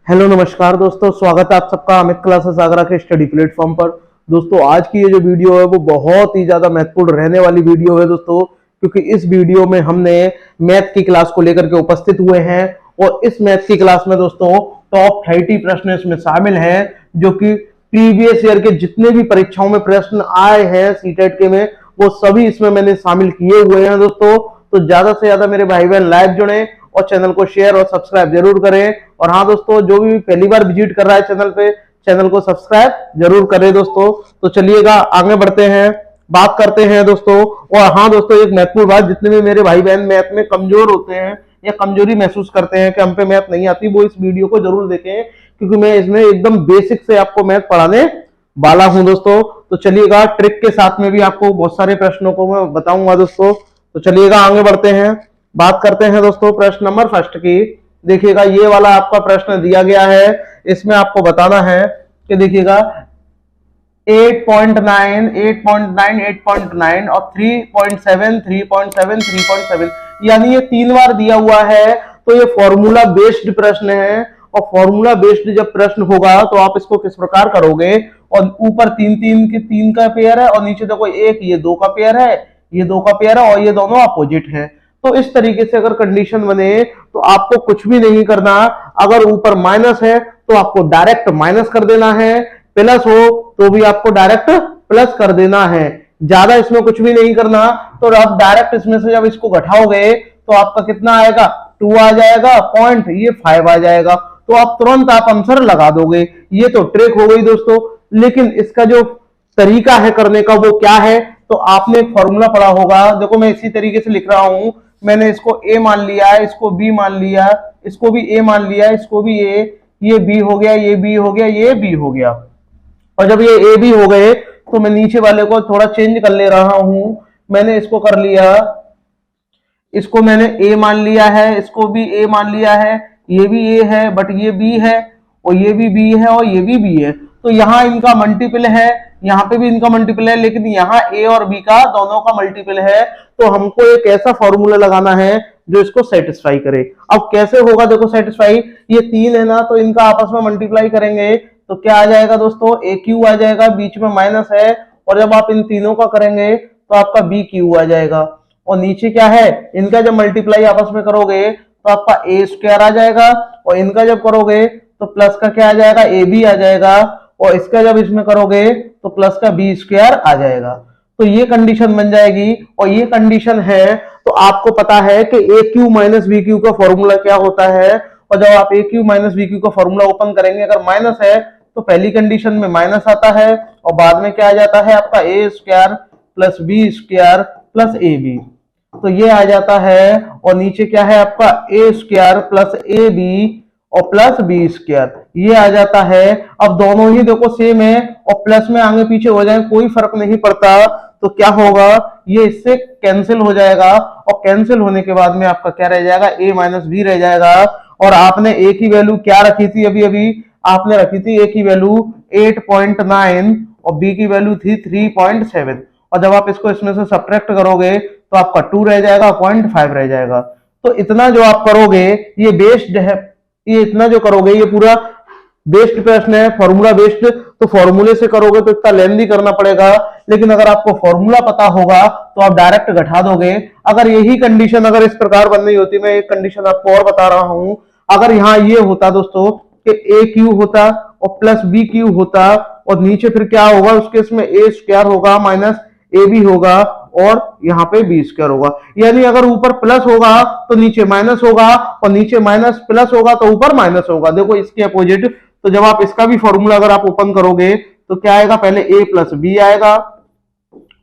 Hello नमस्कार दोस्तों, स्वागत है आप सबका अमित क्लासेस आगरा के स्टडी प्लेटफॉर्म पर। दोस्तों आज की ये जो वीडियो है वो बहुत ही ज्यादा महत्वपूर्ण रहने वाली वीडियो है दोस्तों, क्योंकि इस वीडियो में हमने मैथ की क्लास को लेकर के उपस्थित हुए हैं और इस मैथ की क्लास में दोस्तों टॉप 30 प्रश्न इसमें शामिल हैं जो कि प्रीवियस ईयर के जितने भी परीक्षाओं में प्रश्न आए हैं सीटेट के में वो सभी इसमें मैंने शामिल किए हुए हैं दोस्तों। तो ज्यादा से ज्यादा मेरे भाई बहन लाइव जुड़े और चैनल को शेयर और सब्सक्राइब जरूर करें। और हाँ दोस्तों, जो भी पहली बार विजिट कर रहा है चैनल पे, चैनल को सब्सक्राइब जरूर करें दोस्तों। तो चलिएगा आगे बढ़ते हैं, बात करते हैं दोस्तों। और हाँ दोस्तों, एक महत्वपूर्ण बात, जितने भी मेरे भाई बहन मैथ में कमजोर होते हैं या कमजोरी महसूस करते हैं कि हम पे मैथ नहीं आती, वो इस वीडियो को जरूर देखें, क्योंकि मैं इसमें एकदम बेसिक से आपको मैथ पढ़ाने वाला हूं दोस्तों। तो चलिएगा, ट्रिक के साथ में भी आपको बहुत सारे प्रश्नों को मैं बताऊंगा दोस्तों। तो चलिएगा आगे बढ़ते हैं, बात करते हैं दोस्तों प्रश्न नंबर फर्स्ट की। देखिएगा, ये वाला आपका प्रश्न दिया गया है, इसमें आपको बताना है कि देखिएगा 8.9, 8.9, 8.9 और 3.7, 3.7, 3.7 यानी ये 3 बार दिया हुआ है। तो ये फॉर्मूला बेस्ड प्रश्न है और फॉर्मूला बेस्ड जब प्रश्न होगा तो आप इसको किस प्रकार करोगे। और ऊपर 3 का पेयर है और नीचे देखो एक ये 2 का पेयर है, ये 2 का पेयर है और ये दोनों अपोजिट है। तो इस तरीके से अगर कंडीशन बने तो आपको कुछ भी नहीं करना। अगर ऊपर माइनस है तो आपको डायरेक्ट माइनस कर देना है, प्लस हो तो भी आपको डायरेक्ट प्लस कर देना है। ज्यादा इसमें कुछ भी नहीं करना। तो आप डायरेक्ट इसमें से जब इसको घटाओगे तो आपका कितना आएगा, 2 आ जाएगा, पॉइंट ये 5 आ जाएगा। तो आप तुरंत आप आंसर लगा दोगे। ये तो ट्रिक हो गई दोस्तों, लेकिन इसका जो तरीका है करने का वो क्या है, तो आपने एक फॉर्मूला पढ़ा होगा। देखो मैं इसी तरीके से लिख रहा हूं, मैंने इसको a मान लिया, इसको b मान लिया, इसको भी a मान लिया, इसको भी a, ये b हो गया, ये b हो गया, ये b हो गया। और जब ये a b हो गए तो मैं नीचे वाले को थोड़ा चेंज कर ले रहा हूं। मैंने इसको कर लिया, इसको मैंने a मान लिया है, इसको भी a मान लिया है, ये भी a है बट ये b है और ये भी b है और ये भी b है। तो यहाँ इनका मल्टीपल है, यहाँ पे भी इनका मल्टीपल है, लेकिन यहाँ a और b का दोनों का मल्टीपल है। तो हमको एक ऐसा फॉर्मूला लगाना है जो इसको सेटिस्फाई करे। अब कैसे होगा देखो सेटिस्फाई, ये 3 है ना, तो इनका आपस में मल्टीप्लाई करेंगे तो क्या आ जाएगा दोस्तों, ए क्यू आ जाएगा, बीच में माइनस है और जब आप इन तीनों का करेंगे तो आपका बी क्यू आ जाएगा। और नीचे क्या है, इनका जब मल्टीप्लाई आपस में करोगे तो आपका ए स्क्वायर आ जाएगा और इनका जब करोगे तो प्लस का क्या आ जाएगा, ए बी आ जाएगा और इसका जब इसमें करोगे तो प्लस का बी स्क्वायर आ जाएगा। तो ये कंडीशन बन जाएगी और ये कंडीशन है। तो आपको पता है कि ए क्यू माइनस बी क्यू का फॉर्मूला क्या होता है। और जब आप ए क्यू माइनस बी क्यू का फॉर्मूला ओपन करेंगे, अगर माइनस है तो पहली कंडीशन में माइनस आता है और बाद में क्या आ जाता है आपका A square plus B square plus A B. तो ये आ जाता है और नीचे क्या है आपका A square plus A B और प्लस बी स्क्वायर, ये आ जाता है। अब दोनों ही देखो सेम है और प्लस में आगे पीछे हो जाए कोई फर्क नहीं पड़ता। तो क्या होगा, ये इससे कैंसिल हो जाएगा और कैंसिल होने के बाद में आपका क्या रह जाएगा, a माइनस बी रह जाएगा। और आपने a की वैल्यू क्या रखी थी, अभी अभी आपने रखी थी a की वैल्यू 8.9 और b की वैल्यू थी 3.7। और जब आप इसको इसमें से सब्ट्रैक्ट करोगे तो आपका 2 रह जाएगा, 0.5 रह जाएगा। तो इतना जो आप करोगे ये बेस्ड है, ये इतना जो करोगे ये पूरा बेस्ड प्रश्न है, फॉर्मूला बेस्ड। तो फॉर्मूले से करोगे तो इतना लेंथी करना पड़ेगा, लेकिन अगर आपको फॉर्मूला पता होगा तो आप डायरेक्ट घटा दोगे। अगर यही कंडीशन अगर इस प्रकार बन रही होती, मैं एक कंडीशन आपको और बता रहा हूं, अगर यहाँ ये होता दोस्तों कि ए क्यू होता और प्लस बी क्यू होता और नीचे फिर क्या होगा, उसके इसमें ए स्क्वायर होगा माइनस ए बी होगा और यहाँ पे बी स्क्वायर होगा। यानी अगर ऊपर प्लस होगा तो नीचे माइनस होगा और नीचे माइनस प्लस होगा तो ऊपर माइनस होगा। देखो इसके अपोजिट। तो जब आप इसका भी फॉर्मूला अगर आप ओपन करोगे तो क्या आएगा, पहले ए प्लस बी आएगा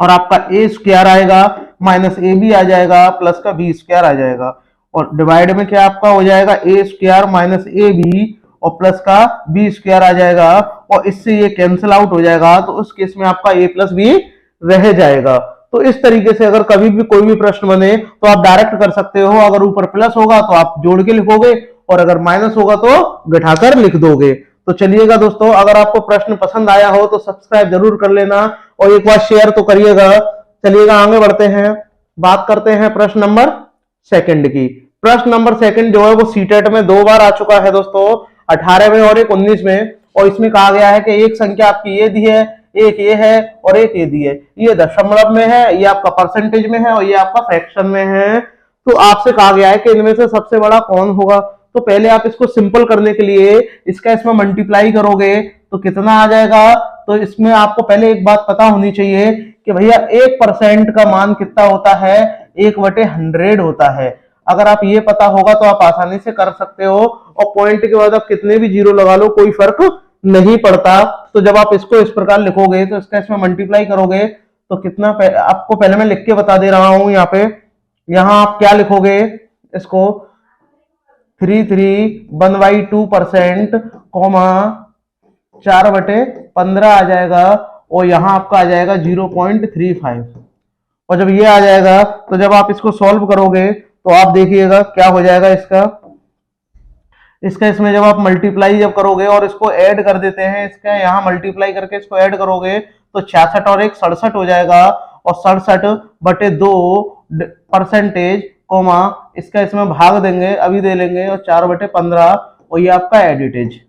और आपका ए स्क्वायर आएगा माइनस ए बी आ जाएगा प्लस का बी स्क्वायर आ जाएगा और डिवाइड में क्या आपका हो जाएगा, ए स्क्वायर माइनस ए बी और प्लस का बी स्क्वायर आ जाएगा और इससे ये कैंसिल आउट हो जाएगा। तो उस केस में आपका ए प्लस बी रह जाएगा। तो इस तरीके से अगर कभी भी कोई भी प्रश्न बने तो आप डायरेक्ट कर सकते हो। अगर ऊपर प्लस होगा तो आप जोड़ के लिखोगे और अगर माइनस होगा तो घटाकर लिख दोगे। तो चलिएगा दोस्तों, अगर आपको प्रश्न पसंद आया हो तो सब्सक्राइब जरूर कर लेना और एक बार शेयर तो करिएगा। चलिएगा आगे बढ़ते हैं, बात करते हैं प्रश्न नंबर सेकंड की। प्रश्न नंबर सेकंड जो है वो सीटेट में 2 बार आ चुका है दोस्तों। 18 में और एक 19 में, और इसमें कहा गया है कि एक संख्या आपकी ये दी है, एक ये है और एक ये दी है, ये दशमलव में है, ये आपका परसेंटेज में है और ये आपका फ्रैक्शन में है। तो आपसे कहा गया है कि इनमें से सबसे बड़ा कौन होगा। तो पहले आप इसको सिंपल करने के लिए इसका इसमें मल्टीप्लाई करोगे तो कितना आ जाएगा। तो इसमें आपको पहले एक बात पता होनी चाहिए कि भैया 1% का मान कितना होता है, 1/100 होता है। अगर आप ये पता होगा तो आप आसानी से कर सकते हो, और पॉइंट के बाद आप कितने भी जीरो लगा लो कोई फर्क नहीं पड़ता। तो जब आप इसको इस प्रकार लिखोगे तो इसका इसमें मल्टीप्लाई करोगे तो कितना, आपको पहले मैं लिख के बता दे रहा हूं यहाँ पे। यहाँ आप क्या लिखोगे, इसको 1/2% कॉमा 4/15 आ जाएगा, और यहाँ आपका आ जाएगा 0.35। और जब ये आ जाएगा तो जब आप इसको सॉल्व करोगे तो आप देखिएगा क्या हो जाएगा इसका इसमें जब आप मल्टीप्लाई जब करोगे और इसको ऐड कर देते हैं, इसका यहाँ मल्टीप्लाई करके इसको ऐड करोगे तो 66 और 1 67 हो जाएगा, और 67/2 परसेंटेज कॉमा इसका इसमें भाग देंगे, अभी दे लेंगे, और 4/15, और ये आपका एडिटेज।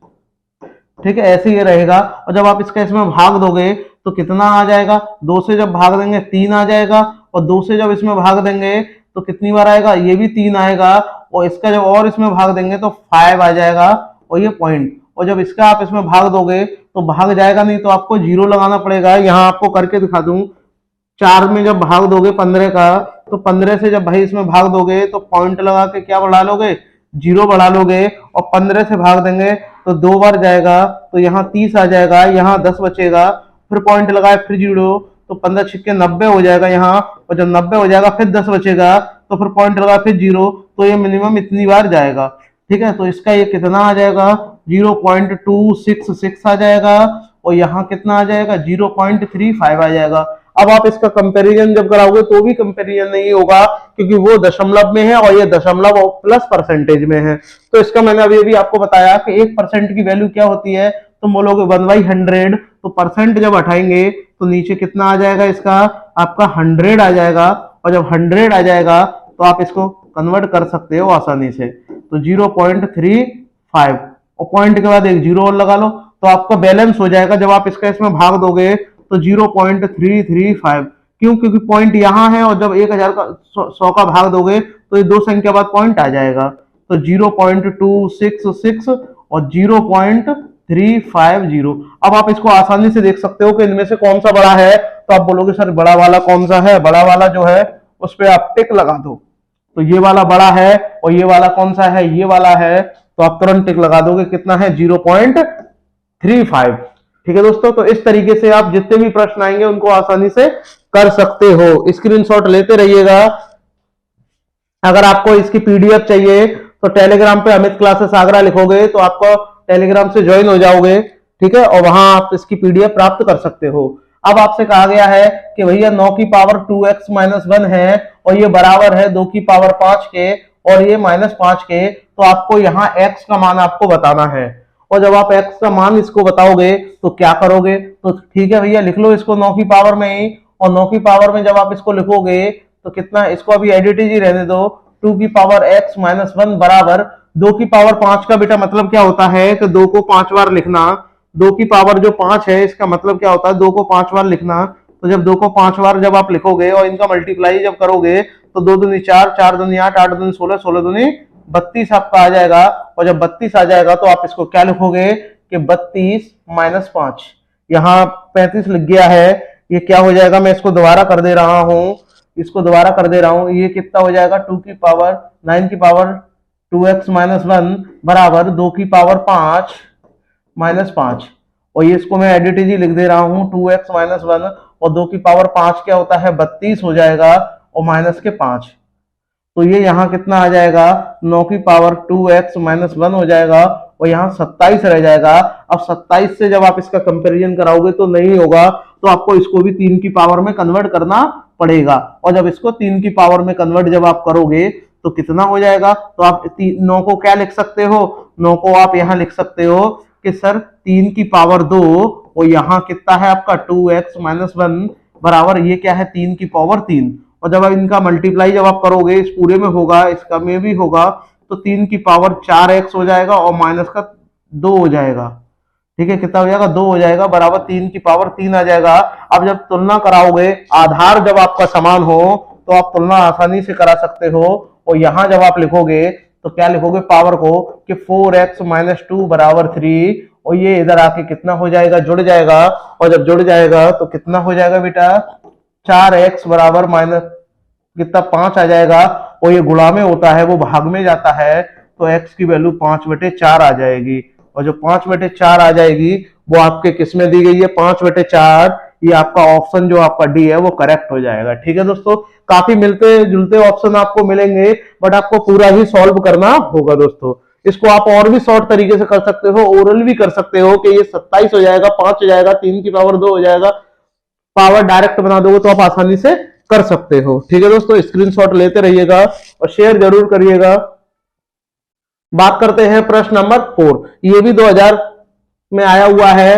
ठीक है, ऐसे ये रहेगा। और जब आप इसका इसमें भाग दोगे तो कितना आ जाएगा, 2 से जब भाग देंगे 3 आ जाएगा, और 2 से जब इसमें भाग देंगे तो कितनी बार आएगा, ये भी 3 आएगा, और इसका जब और इसमें भाग देंगे तो 5 आ जाएगा, और ये पॉइंट। और जब इसका आप इसमें भाग दोगे तो भाग जाएगा नहीं, तो आपको 0 लगाना पड़ेगा। यहाँ आपको करके दिखा दूं, 4 में जब भाग दोगे 15 का, तो 15 से जब भाई इसमें भाग दोगे तो पॉइंट लगा के क्या बढ़ा लोगे, 0 बढ़ा लोगे, और 15 से भाग देंगे तो 2 बार जाएगा, तो यहाँ 30 आ जाएगा, यहाँ 10 बचेगा, फिर पॉइंट लगाए फिर 0, तो 15 छिक्के 90 हो जाएगा यहाँ, और जब 90 हो जाएगा फिर 10 बचेगा, तो फिर पॉइंट लगा फिर 0, तो ये मिनिमम इतनी बार जाएगा। ठीक है, तो इसका ये कितना आ जाएगा, 0.266 आ जाएगा, और यहाँ कितना आ जाएगा, 0.35 आ जाएगा। अब आप इसका कंपैरिजन जब कराओगे तो भी कंपैरिजन नहीं होगा, क्योंकि वो दशमलव में है और ये दशमलव प्लस परसेंटेज में है। तो इसका मैंने अभी आपको बताया कि 1% की वैल्यू क्या होती है, तो बोलोगे 1/100, तो परसेंट जब हटाएंगे तो नीचे कितना आ जाएगा, इसका आपका 100 आ जाएगा, और जब 100 आ जाएगा तो आप इसको कन्वर्ट कर सकते हो आसानी से, तो 0.35, और पॉइंट के बाद एक 0 और लगा लो, तो आपका बैलेंस हो जाएगा। जब आप इसका इसमें भाग दोगे तो 0.335, क्यों, क्योंकि पॉइंट यहाँ है, और जब 1000 का 100 का भाग दोगे तो ये 2 संख्या बाद पॉइंट आ जाएगा, तो 0.266 और 0.350। अब आप इसको आसानी से देख सकते हो कि इनमें से कौन सा बड़ा है। तो आप बोलोगे सर बड़ा वाला कौन सा है, बड़ा वाला जो है उस पर आप टिक लगा दो, तो ये वाला बड़ा है, और ये वाला कौन सा है, ये वाला है, तो आप तुरंत टिक लगा दोगे, कितना है, 0.35। ठीक है दोस्तों, तो इस तरीके से आप जितने भी प्रश्न आएंगे उनको आसानी से कर सकते हो। स्क्रीनशॉट लेते रहिएगा। अगर आपको इसकी पीडीएफ चाहिए तो टेलीग्राम पे अमित क्लासेस आगरा लिखोगे तो आपको टेलीग्राम से ज्वाइन हो जाओगे। ठीक है, और वहां आप इसकी पीडीएफ प्राप्त कर सकते हो। अब आपसे कहा गया है कि भैया 9 की पावर 2x-1 है, और ये बराबर है 2 की पावर 5 के, और ये -5 के, तो आपको यहाँ x का मान आपको बताना है। और जब आप x का मान इसको बताओगे तो क्या करोगे, तो ठीक है भैया लिख लो इसको 9 की पावर में ही, और 9 की पावर में जब आप इसको लिखोगे तो कितना, इसको अभी एडिटेज ही रहने दो, 2 की पावर x-1 बराबर 2 की पावर 5 का बेटा मतलब क्या होता है कि 2 को 5 बार लिखना। 2 की पावर जो 5 है इसका मतलब क्या होता है, 2 को 5 बार लिखना। तो जब 2 को 5 बार जब आप लिखोगे और इनका मल्टीप्लाई जब करोगे तो 2 दूनी 4, 4 दूनी 8, 8 दूनी 16, 16 दूनी 32 आपका आ जाएगा। और जब 32 आ जाएगा तो आप इसको क्या लिखोगे कि 32 - 5, यहाँ 35 लिख गया है, ये क्या हो जाएगा, मैं इसको दोबारा कर दे रहा हूँ, इसको दोबारा कर दे रहा हूँ, ये कितना हो जाएगा, 2 की पावर 9 की पावर 2x-1 बराबर 2 की पावर 5 -5, और ये इसको मैं एडिटेज ही लिख दे रहा हूँ 2x-1, और 2 की पावर 5 क्या होता है, 32 हो जाएगा, और माइनस के 5, तो ये यहाँ कितना आ जाएगा, 9 की पावर 2x-1 हो जाएगा, और यहाँ 27 रह जाएगा। अब 27 से जब आप इसका कंपैरिजन कराओगे तो नहीं होगा, तो आपको इसको भी 3 की पावर में कन्वर्ट करना पड़ेगा। और जब इसको 3 की पावर में कन्वर्ट जब आप करोगे तो कितना हो जाएगा, तो आप 9 को क्या लिख सकते हो, 9 को आप यहाँ लिख सकते हो कि सर 3 की पावर 2, और यहाँ कितना है आपका 2x-1 बराबर, ये क्या है 3 की पावर 3, और जब आप इनका मल्टीप्लाई जब आप करोगे इस पूरे में होगा, इसका में भी होगा, तो 3 की पावर 4x हो जाएगा, और माइनस का 2 हो जाएगा। ठीक है, कितना हो जाएगा? 2 हो जाएगा, बराबर 3 की पावर 3 आ जाएगा। अब जब तुलना कराओगे, आधार जब आपका समान हो तो आप तुलना आसानी से करा सकते हो। और यहां जब आप लिखोगे तो क्या लिखोगे पावर को कि 4x - 2 बराबर 3, और ये इधर आके कितना हो जाएगा? जुड़ जाएगा। और जब जुड़ जाएगा तो कितना हो जाएगा बेटा? 4x बराबर माइनस कितना? 5 आ जाएगा। और ये गुणा में होता है, वो भाग में जाता है, तो x की वैल्यू 5/4 आ जाएगी। और जो 5/4 आ जाएगी वो आपके किस में दी गई है? 5/4। ये आपका ऑप्शन जो आपका डी है वो करेक्ट हो जाएगा। ठीक है दोस्तों, काफी मिलते जुलते ऑप्शन आपको मिलेंगे, बट आपको पूरा ही सॉल्व करना होगा दोस्तों। इसको आप और भी शॉर्ट तरीके से कर सकते हो, ओरल भी कर सकते हो कि ये 27 हो जाएगा, 5 हो जाएगा, 3 की पावर 2 हो जाएगा। पावर डायरेक्ट बना दोगे तो आप आसानी से कर सकते हो। ठीक है दोस्तों, स्क्रीनशॉट लेते रहिएगा और शेयर जरूर करिएगा। बात करते हैं प्रश्न नंबर 4। ये भी 2000 में आया हुआ है,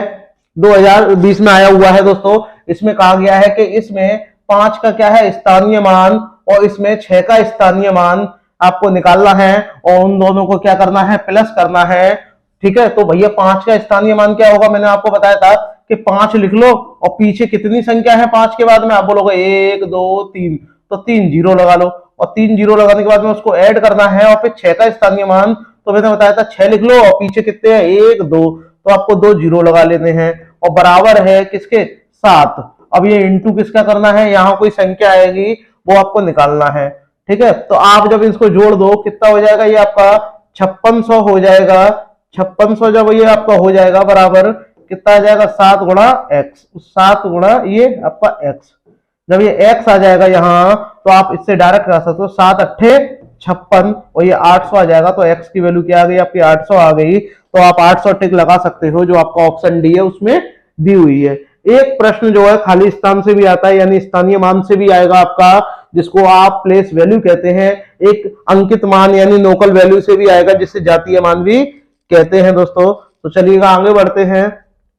2020 में आया हुआ है दोस्तों। इसमें कहा गया है कि इसमें 5 का क्या है? स्थानीय मान, और इसमें 6 का स्थानीय मान आपको निकालना है, और उन दोनों को क्या करना है? प्लस करना है। ठीक है, तो भैया 5 का स्थानीय मान क्या होगा? मैंने आपको बताया था कि 5 लिख लो, और पीछे कितनी संख्या है 5 के बाद में? आप बोलोगे 1 2 3, तो 3 जीरो लगा लो, और 3 जीरो लगाने के बाद में उसको ऐड करना है, और फिर 6 का स्थानीय मान तो मैंने बताया था 6 लिख लो, और पीछे कितने हैं? 1 2, तो आपको 2 जीरो लगा लेने हैं, और बराबर है किसके? 7। अब ये इंटू किसका करना है? यहाँ कोई संख्या आएगी वो आपको निकालना है। ठीक है, तो आप जब इसको जोड़ दो कितना हो जाएगा? ये आपका 5600 हो जाएगा। 5600 जब ये आपका हो जाएगा बराबर कितना आ जाएगा? 7 गुणा एक्स, 7 गुणा ये आपका एक्स। जब ये x आ जाएगा यहाँ, तो आप इससे डायरेक्ट कर सकते हो 7 अट्ठे 56, और ये 800 आ जाएगा। तो x की वैल्यू क्या आ गई? आपकी 800 आ गई। तो आप 800 टिक लगा सकते हो, जो आपका ऑप्शन डी है उसमें दी हुई है। एक प्रश्न जो है खाली स्थान से भी आता है, यानी स्थानीय मान से भी आएगा आपका, जिसको आप प्लेस वैल्यू कहते हैं। एक अंकित मान यानी लोकल वैल्यू से भी आएगा, जिससे जातीय मान भी कहते हैं दोस्तों। तो चलिएगा आगे बढ़ते हैं,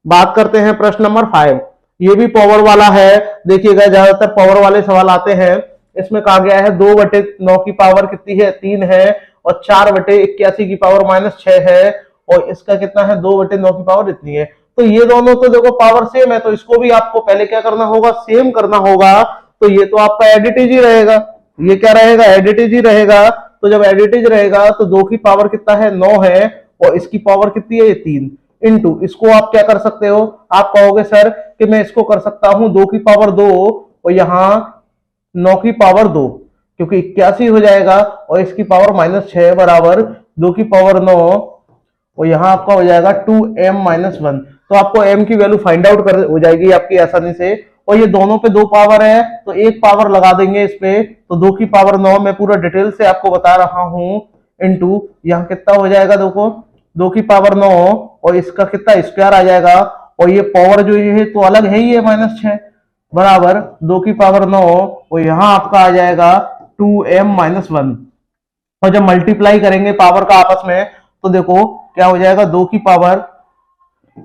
बात करते हैं प्रश्न नंबर 5। ये भी पावर वाला है। देखिएगा, ज्यादातर पावर वाले सवाल आते हैं। इसमें कहा गया है 2/9 की पावर कितनी है? 3 है, और 4/81 की पावर -6 है, और इसका कितना है? 2/9 की पावर इतनी है। तो ये दोनों तो देखो पावर सेम है, तो इसको भी आपको पहले क्या करना होगा? सेम करना होगा। तो ये तो आपका एडिटिव ही रहेगा। ये क्या रहेगा? एडिटिव ही रहेगा। तो जब एडिटिव रहेगा तो 2 की पावर कितना है? 9 है, और इसकी पावर कितनी है? 3। इंटू इसको आप क्या कर सकते हो? आप कहोगे सर कि मैं इसको कर सकता हूं 2 की पावर 2, और यहां 9 की पावर 2, क्योंकि 81 हो जाएगा, और इसकी पावर -6 बराबर 2 की पावर 9, और यहां आपका हो जाएगा 2m-1। तो आपको m की वैल्यू फाइंड आउट कर हो जाएगी आपकी आसानी से। और ये दोनों पे 2 पावर है, तो एक पावर लगा देंगे इस पे, तो 2 की पावर 9 मैं पूरा डिटेल से आपको बता रहा हूं। इंटू यहाँ कितना हो जाएगा? देखो 2 की पावर 9, और इसका कितना स्क्वायर आ जाएगा, और ये पावर जो ये है तो अलग है ही है -6 बराबर 2 की पावर 9, और यहां आपका आ जाएगा 2m-1। और जब मल्टीप्लाई करेंगे पावर का आपस में, तो देखो क्या हो जाएगा? 2 की पावर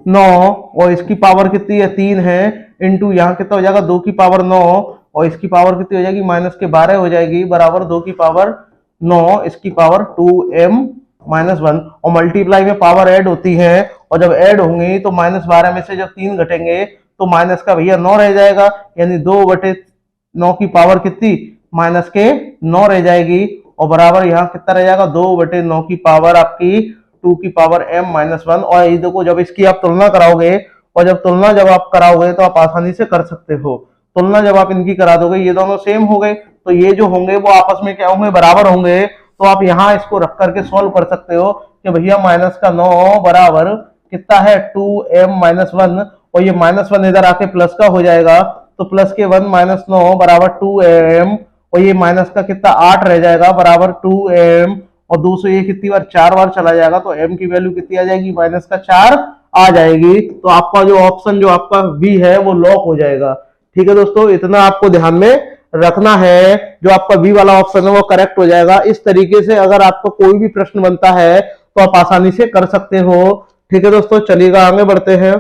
9, और इसकी पावर कितनी है? 3 है। इंटू यहाँ कितना हो जाएगा? 2 की पावर 9, और इसकी पावर कितनी हो जाएगी? -12 हो जाएगी, बराबर 2 की पावर 9, इसकी पावर 2m-1। और मल्टीप्लाई में पावर ऐड होती है, और जब ऐड होंगी तो -12 में से जब 3 घटेंगे तो माइनस का भैया 9 रह जाएगा, यानी 2/9 की पावर कितनी? -9 रह जाएगी, और बराबर यहाँ कितना रह जाएगा? 2/9 की पावर आपकी 2 की पावर m-1। और ये देखो जब इसकी आप तुलना कराओगे, और जब तुलना जब आप कराओगे तो आप आसानी से कर सकते हो। तुलना जब आप इनकी करा दोगे, ये दोनों सेम हो गए, तो ये जो होंगे वो आपस में क्या होंगे? बराबर होंगे। तो आप यहाँ इसको रख करके सॉल्व कर सकते हो कि भैया -9 बराबर कितना है? 2m-1, और ये -1 इधर आके प्लस का हो जाएगा, तो प्लस के 1 -9 बराबर 2m, और ये माइनस का कितना? 8 रह जाएगा, बराबर 2m, और 2 से ये कितनी बार? 4 बार चला जाएगा, तो m की वैल्यू कितनी आ जाएगी? -4 आ जाएगी। तो आपका जो ऑप्शन जो आपका बी है वो लॉक हो जाएगा। ठीक है दोस्तों, इतना आपको ध्यान में रखना है, जो आपका बी वाला ऑप्शन है वो करेक्ट हो जाएगा। इस तरीके से अगर आपको कोई भी प्रश्न बनता है तो आप आसानी से कर सकते हो। ठीक है दोस्तों, चलिएगा आगे बढ़ते हैं,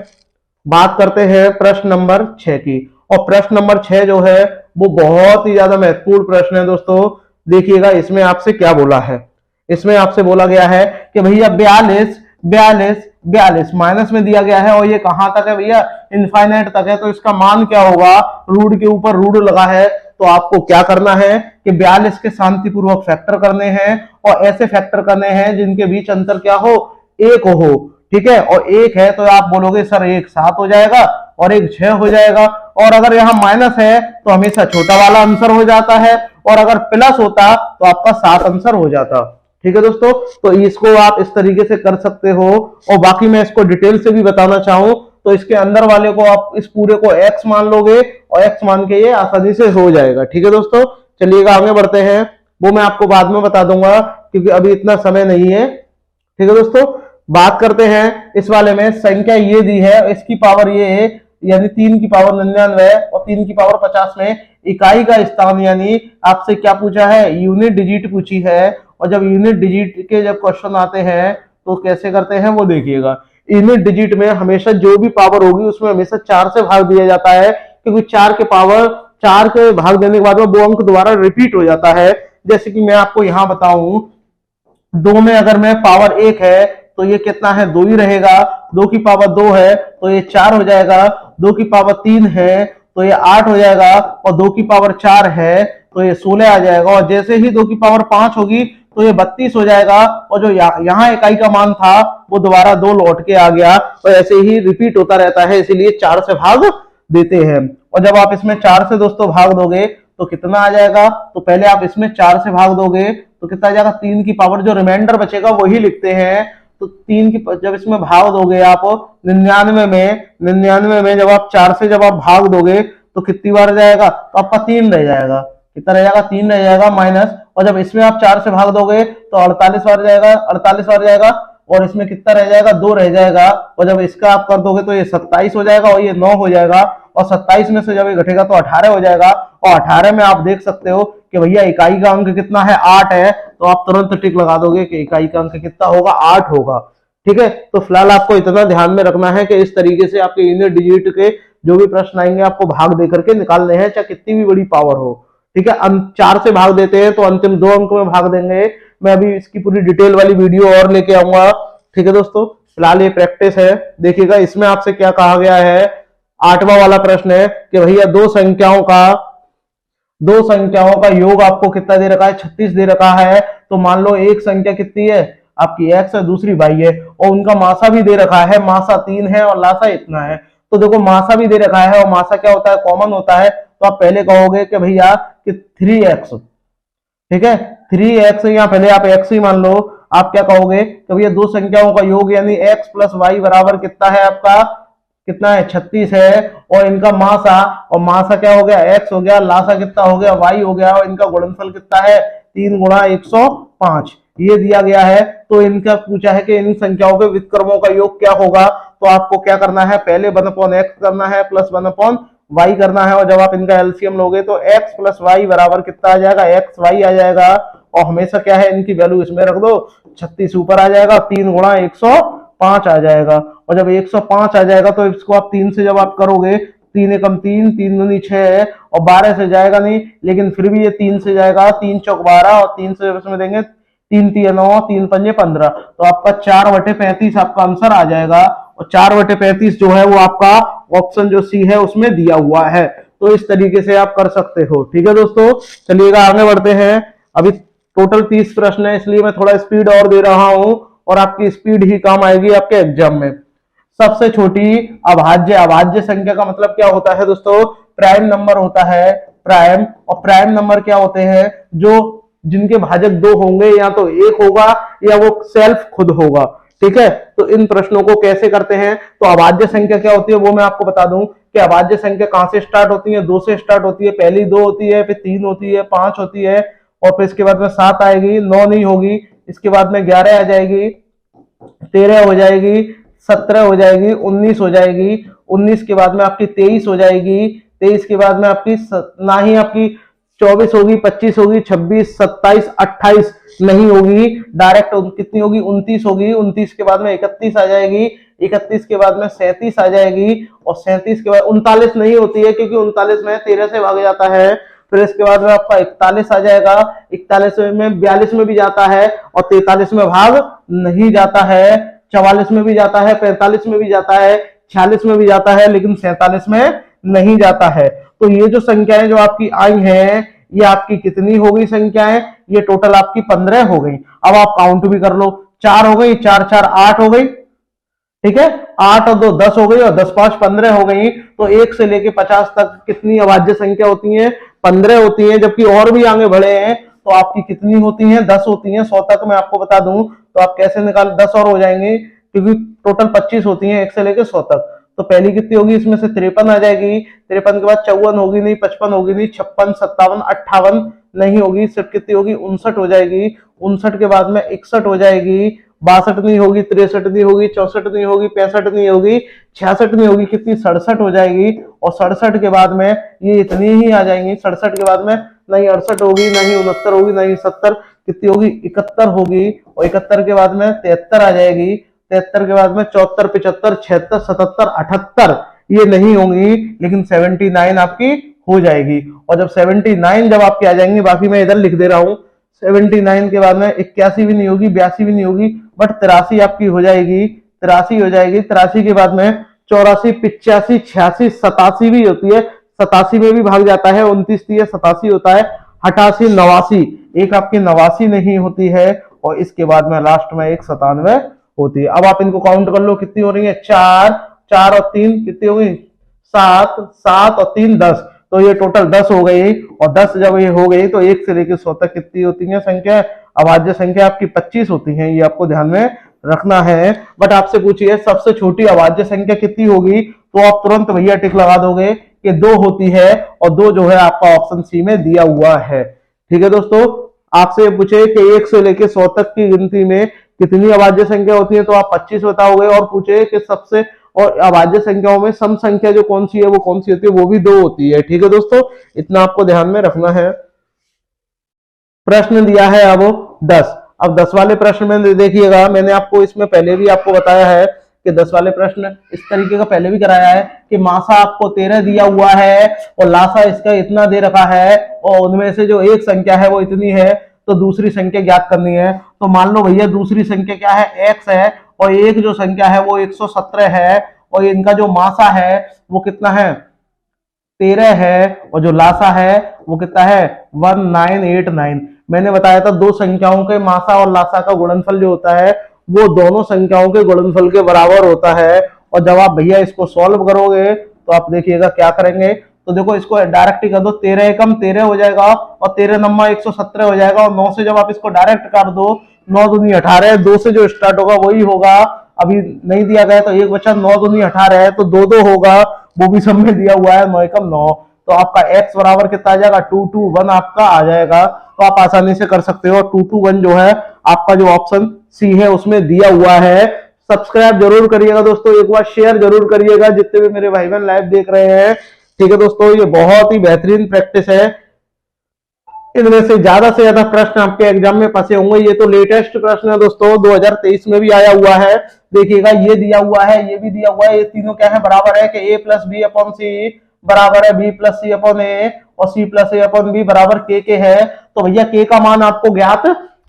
बात करते हैं प्रश्न नंबर 6 की। और प्रश्न नंबर 6 जो है वो बहुत ही ज्यादा महत्वपूर्ण प्रश्न है दोस्तों। देखिएगा इसमें आपसे क्या बोला है। इसमें आपसे बोला गया है कि भैया 42 42 42 माइनस में दिया गया है और ये कहां तक है भैया, इनफाइनाइट तक है। तो इसका मान क्या होगा, रूट के ऊपर रूट लगा है, तो आपको क्या करना है कि 42 के शांतिपूर्वक फैक्टर करने हैं और ऐसे फैक्टर करने हैं जिनके बीच अंतर क्या हो, 1 हो। ठीक है, और 1 है तो आप बोलोगे सर 1 7 हो जाएगा और 1 6 हो जाएगा। और अगर यहाँ माइनस है तो हमेशा छोटा वाला आंसर हो जाता है, और अगर प्लस होता तो आपका 7 आंसर हो जाता। ठीक है दोस्तों, तो इसको आप इस तरीके से कर सकते हो। और बाकी मैं इसको डिटेल से भी बताना चाहूं तो इसके अंदर वाले को आप इस पूरे को x मान लोगे और x मान के ये आसानी से हो जाएगा। ठीक है दोस्तों, चलिएगा आगे बढ़ते हैं, वो मैं आपको बाद में बता दूंगा क्योंकि अभी इतना समय नहीं है। ठीक है दोस्तों, बात करते हैं इस वाले में। संख्या ये दी है, इसकी पावर ये है, यानी 3 की पावर 99 और 3 की पावर 50 में इकाई का स्थान, यानी आपसे क्या पूछा है, यूनिट डिजिट पूछी है। और जब यूनिट डिजिट के जब क्वेश्चन आते हैं तो कैसे करते हैं वो देखिएगा। यूनिट डिजिट में हमेशा जो भी पावर होगी उसमें हमेशा 4 से भाग दिया जाता है, क्योंकि 4 के भाग देने के बाद में वो अंक दोबारा रिपीट हो जाता है। जैसे कि मैं आपको यहां बताऊं, 2 में अगर मैं पावर 1 है तो ये कितना है, 2 ही रहेगा। 2 की पावर 2 है तो ये 4 हो जाएगा। 2 की पावर 3 है तो ये 8 हो जाएगा, और 2 की पावर 4 है तो ये 16 आ जाएगा। और जैसे ही 2 की पावर 5 होगी तो ये 32 हो जाएगा, और जो यहाँ इकाई का मान था वो दोबारा 2 लौट के आ गया। और ऐसे ही रिपीट होता रहता है, इसीलिए 4 से भाग देते हैं। और जब आप इसमें 4 से दोस्तों भाग दोगे तो कितना आ जाएगा, तो पहले आप इसमें 4 से भाग दोगे तो कितना आ जाएगा, 3 की पावर, जो रिमाइंडर बचेगा वही लिखते हैं। तो 3 की जब इसमें भाग दोगे आप 99 में जब आप 4 से जब आप भाग दोगे तो कितनी बार जाएगा, तो आपका 3 रह जाएगा। कितना रह जाएगा, 3 रह जाएगा माइनस। और जब इसमें आप 4 से भाग दोगे तो 48 बार जाएगा, 48 बार जाएगा। और इसमें कितना रह जाएगा, 2 रह जाएगा। और जब इसका आप कर दोगे तो ये 27 हो जाएगा और ये 9 हो जाएगा। और 27 में से जब ये घटेगा तो 18 हो जाएगा। और 18 में आप देख सकते हो कि भैया इकाई का अंक कितना है, 8 है। तो आप तुरंत टिक लगा दोगे कि इकाई का अंक कितना होगा, 8 होगा। ठीक है, तो फिलहाल आपको इतना ध्यान में रखना है कि इस तरीके से आपके यूनिट डिजिट के जो भी प्रश्न आएंगे आपको भाग दे करके निकालने हैं, चाहे कितनी भी बड़ी पावर हो। ठीक है, 4 से भाग देते हैं तो अंतिम 2 अंक में भाग देंगे। मैं अभी इसकी पूरी डिटेल वाली वीडियो और लेके आऊंगा। ठीक है दोस्तों, फिलहाल ये प्रैक्टिस है, देखिएगा। इसमें आपसे क्या कहा गया है, 8वां वाला प्रश्न है कि भैया दो संख्याओं का योग आपको कितना दे रखा है, 36 दे रखा है। तो मान लो एक संख्या कितनी है आपकी, x है, दूसरी y है, और उनका मासा भी दे रखा है, मासा 3 है और लासा इतना है। तो देखो मासा भी दे रखा है और मासा क्या होता है, कॉमन होता है। तो आप पहले कहोगे कि भैया कि 3x, ठीक है, 3x, या पहले आप x ही मान लो। आप क्या कहोगे कि भैया दो संख्याओं का योग यानी x प्लस वाई बराबर कितना है आपका, कितना है, 36 है। और इनका मासा, और मासा क्या हो गया, x हो गया, लासा कितना हो गया, y हो गया, और इनका गुणनफल कितना है, 3 गुणा 105, ये दिया गया है। तो इनका पूछा है कि इन संख्याओं के व्युत्क्रमों का योग क्या होगा। तो आपको क्या करना है, पहले 1/x करना है प्लस 1/y करना है। और जब आप इनका एलसीएम लोगे तो x प्लस वाई बराबर कितना आ जाएगा, xy आ जाएगा। और हमेशा क्या है, इनकी वैल्यू इसमें रख दो, 36 ऊपर आ जाएगा, 3 गुणा 105 आ जाएगा। और जब 105 आ जाएगा तो इसको आप 3 से जब आप करोगे, 3 एकम 3, 3 दूनी 6, और 12 से जाएगा नहीं, लेकिन फिर भी ये 3 से जाएगा, 3 चौक 12, और 3 से इसमें देंगे 3 3 9, 3 पंजे 15। तो आपका 4/35 आपका आंसर आ जाएगा। और 4/35 जो है वो आपका ऑप्शन जो सी है उसमें दिया हुआ है। तो इस तरीके से आप कर सकते हो। ठीक है दोस्तों, चलिएगा आगे बढ़ते हैं। अभी टोटल 30 प्रश्न है, इसलिए मैं थोड़ा स्पीड और दे रहा हूं, और आपकी स्पीड ही काम आएगी आपके एग्जाम में। सबसे छोटी अभाज्य संख्या का मतलब क्या होता है दोस्तों, प्राइम नंबर होता है, प्राइम। और प्राइम नंबर क्या होते हैं, जो जिनके भाजक 2 होंगे, या तो 1 होगा या वो सेल्फ खुद होगा। ठीक है, तो इन प्रश्नों को कैसे करते हैं। तो अभाज्य संख्या क्या होती है वो मैं आपको बता दूं कि अभाज्य संख्या कहां से स्टार्ट होती है, 2 से स्टार्ट होती है। पहली 2 होती है, फिर 3 होती है, 5 होती है, और फिर इसके बाद में 7 आएगी, 9 नहीं होगी, इसके बाद में 11 आ जाएगी, 13 हो जाएगी, 17 हो जाएगी, 19 हो जाएगी, 19 के बाद में आपकी 23 हो जाएगी, 23 के बाद में आपकी ना ही आपकी 24 होगी, 25 होगी, 26, 27, 28 नहीं होगी, डायरेक्ट कितनी होगी, 29 होगी। 29 के बाद में 31 आ जाएगी, 31 के बाद में 37 आ जाएगी, और 37 के बाद 39 नहीं होती है, क्योंकि 39 में 13 से भाग जाता है। फिर इसके बाद में आपका 41 आ जाएगा, 41 में 42 में भी जाता है, और 43 में भाग नहीं जाता है। 44 में भी जाता है, 45 में भी जाता है, 46 में भी जाता है, लेकिन 47 में नहीं जाता है। तो ये जो संख्याएं जो आपकी आई हैं, ये आपकी कितनी हो गई संख्याएं? ये टोटल आपकी 15 हो गई। अब आप काउंट भी कर लो, 4 हो गई, 4 4 8 हो गई, ठीक है, 8 और 2 10 हो गई, और 10 5 15 हो गई। तो 1 से लेके 50 तक कितनी अभाज्य संख्या होती है? 15 होती है। जबकि और भी आगे बढ़े हैं तो आपकी कितनी होती है? 10 होती है। 100 तक मैं आपको बता दूं तो आप कैसे निकाल, 10 और हो जाएंगे, क्योंकि टोटल 25 होती है 1 से लेके 100 तक। तो पहली कितनी होगी? इसमें से 53 आ जाएगी, 53 के बाद 54 होगी नहीं, 55 होगी नहीं, 56 57 58 नहीं होगी, सिर्फ कितनी होगी? 59 हो जाएगी। 59 के बाद में 61 हो जाएगी, 62 नहीं होगी, 63 नहीं होगी, 64 नहीं होगी, 65 नहीं होगी, 66 नहीं होगी, कितनी? 67 हो जाएगी। और 67 के बाद में ये इतनी ही आ जाएंगी। 67 के बाद में नहीं 68 होगी, नहीं 69 होगी, नहीं 70, कितनी होगी? 71 होगी। और 71 के बाद में 73 आ जाएगी। 73 के बाद में 74 75 76 77 78 ये नहीं होंगी, लेकिन 79 आपकी हो जाएगी। और जब 79 जब आपकी आ जाएंगी, बाकी मैं इधर लिख दे रहा हूं, 79 के बाद में 81 भी नहीं होगी, 82 भी नहीं होगी, बट 83 आपकी हो जाएगी। 83 हो जाएगी। 83 के बाद में 84 85 86 87 भी होती है, 87 में भी भाग जाता है, 29 87 होता है, 88 89, एक आपकी 89 नहीं होती है। और इसके बाद में लास्ट में एक 97 होती है। अब आप इनको काउंट कर लो, कितनी हो रही है? 4 4 और 3 कितनी हो गई? 7 7 और 3 10, तो ये टोटल 10 हो गई। और 10 जब ये हो गई तो 1 से लेकर 100 तक कितनी होती है संख्या? अभाज्य संख्या आपकी 25 होती है, ये आपको ध्यान में रखना है। बट आपसे पूछिए सबसे छोटी अभाज्य संख्या कितनी होगी, तो आप तुरंत भैया टिक लगा दोगे कि 2 होती है, और 2 जो है आपका ऑप्शन सी में दिया हुआ है। ठीक है दोस्तों, आपसे पूछे कि 1 से लेकर 100 तक की गिनती में कितनी अभाज्य संख्या होती है, तो आप 25 बताओगे। और पूछे कि सबसे और अभाज्य संख्याओं में सम संख्या जो कौन सी है वो कौन सी होती है, वो भी 2 होती है। ठीक है दोस्तों, इतना आपको ध्यान में रखना है। प्रश्न दिया है अब 10। अब 10 वाले प्रश्न में देखिएगा, मैंने आपको इसमें पहले भी आपको बताया है कि 10 वाले प्रश्न इस तरीके का पहले भी कराया है कि मासा आपको 13 दिया हुआ है और लासा इसका इतना दे रखा है, और उनमें से जो एक संख्या है वो इतनी है, तो दूसरी संख्या ज्ञात करनी है। तो मान लो भैया दूसरी संख्या क्या है? x है, और एक जो संख्या है वो 117 है, और इनका जो मासा है वो कितना है? 13 है, और जो लासा है वो कितना है? 1989। मैंने बताया था दो संख्याओं के मासा और लासा का गुणनफल जो होता है वो दोनों संख्याओं के गुणनफल के बराबर होता है। और जब आप भैया इसको सॉल्व करोगे तो आप देखिएगा क्या करेंगे, तो देखो इसको डायरेक्ट ही कर दो, 13 एकम 13 हो जाएगा, और 13 नंबर 117 हो जाएगा। और 9 से जब आप इसको डायरेक्ट कर दो, 9 दूनी 18, 2 से जो स्टार्ट होगा वही होगा, अभी नहीं दिया गया तो एक बचा, 9 दूनी 18 है तो 2 2 होगा, वो भी सब में दिया हुआ है, 9 एकम 9। तो आपका x बराबर कितना आ जाएगा? 221 आपका आ जाएगा। तो आप आसानी से कर सकते हो। 221 जो है आपका जो ऑप्शन सी है उसमें दिया हुआ है। सब्सक्राइब जरूर करिएगा दोस्तों, एक बार शेयर जरूर करिएगा जितने भी मेरे भाई बहन लाइव देख रहे हैं। ठीक है दोस्तों, ये बहुत ही बेहतरीन प्रैक्टिस है, इनमें से ज्यादा प्रश्न आपके एग्जाम में फंसे होंगे। ये तो लेटेस्ट प्रश्न है दोस्तों, 2023 में भी आया हुआ है। देखिएगा ये दिया हुआ है, ये भी दिया हुआ है, ये तीनों क्या है? बराबर है कि a प्लस बी अपॉन सी बराबर है b प्लस सी अपॉन ए, और c प्लस ए अपॉन बी बराबर k है। तो भैया k का मान आपको ज्ञात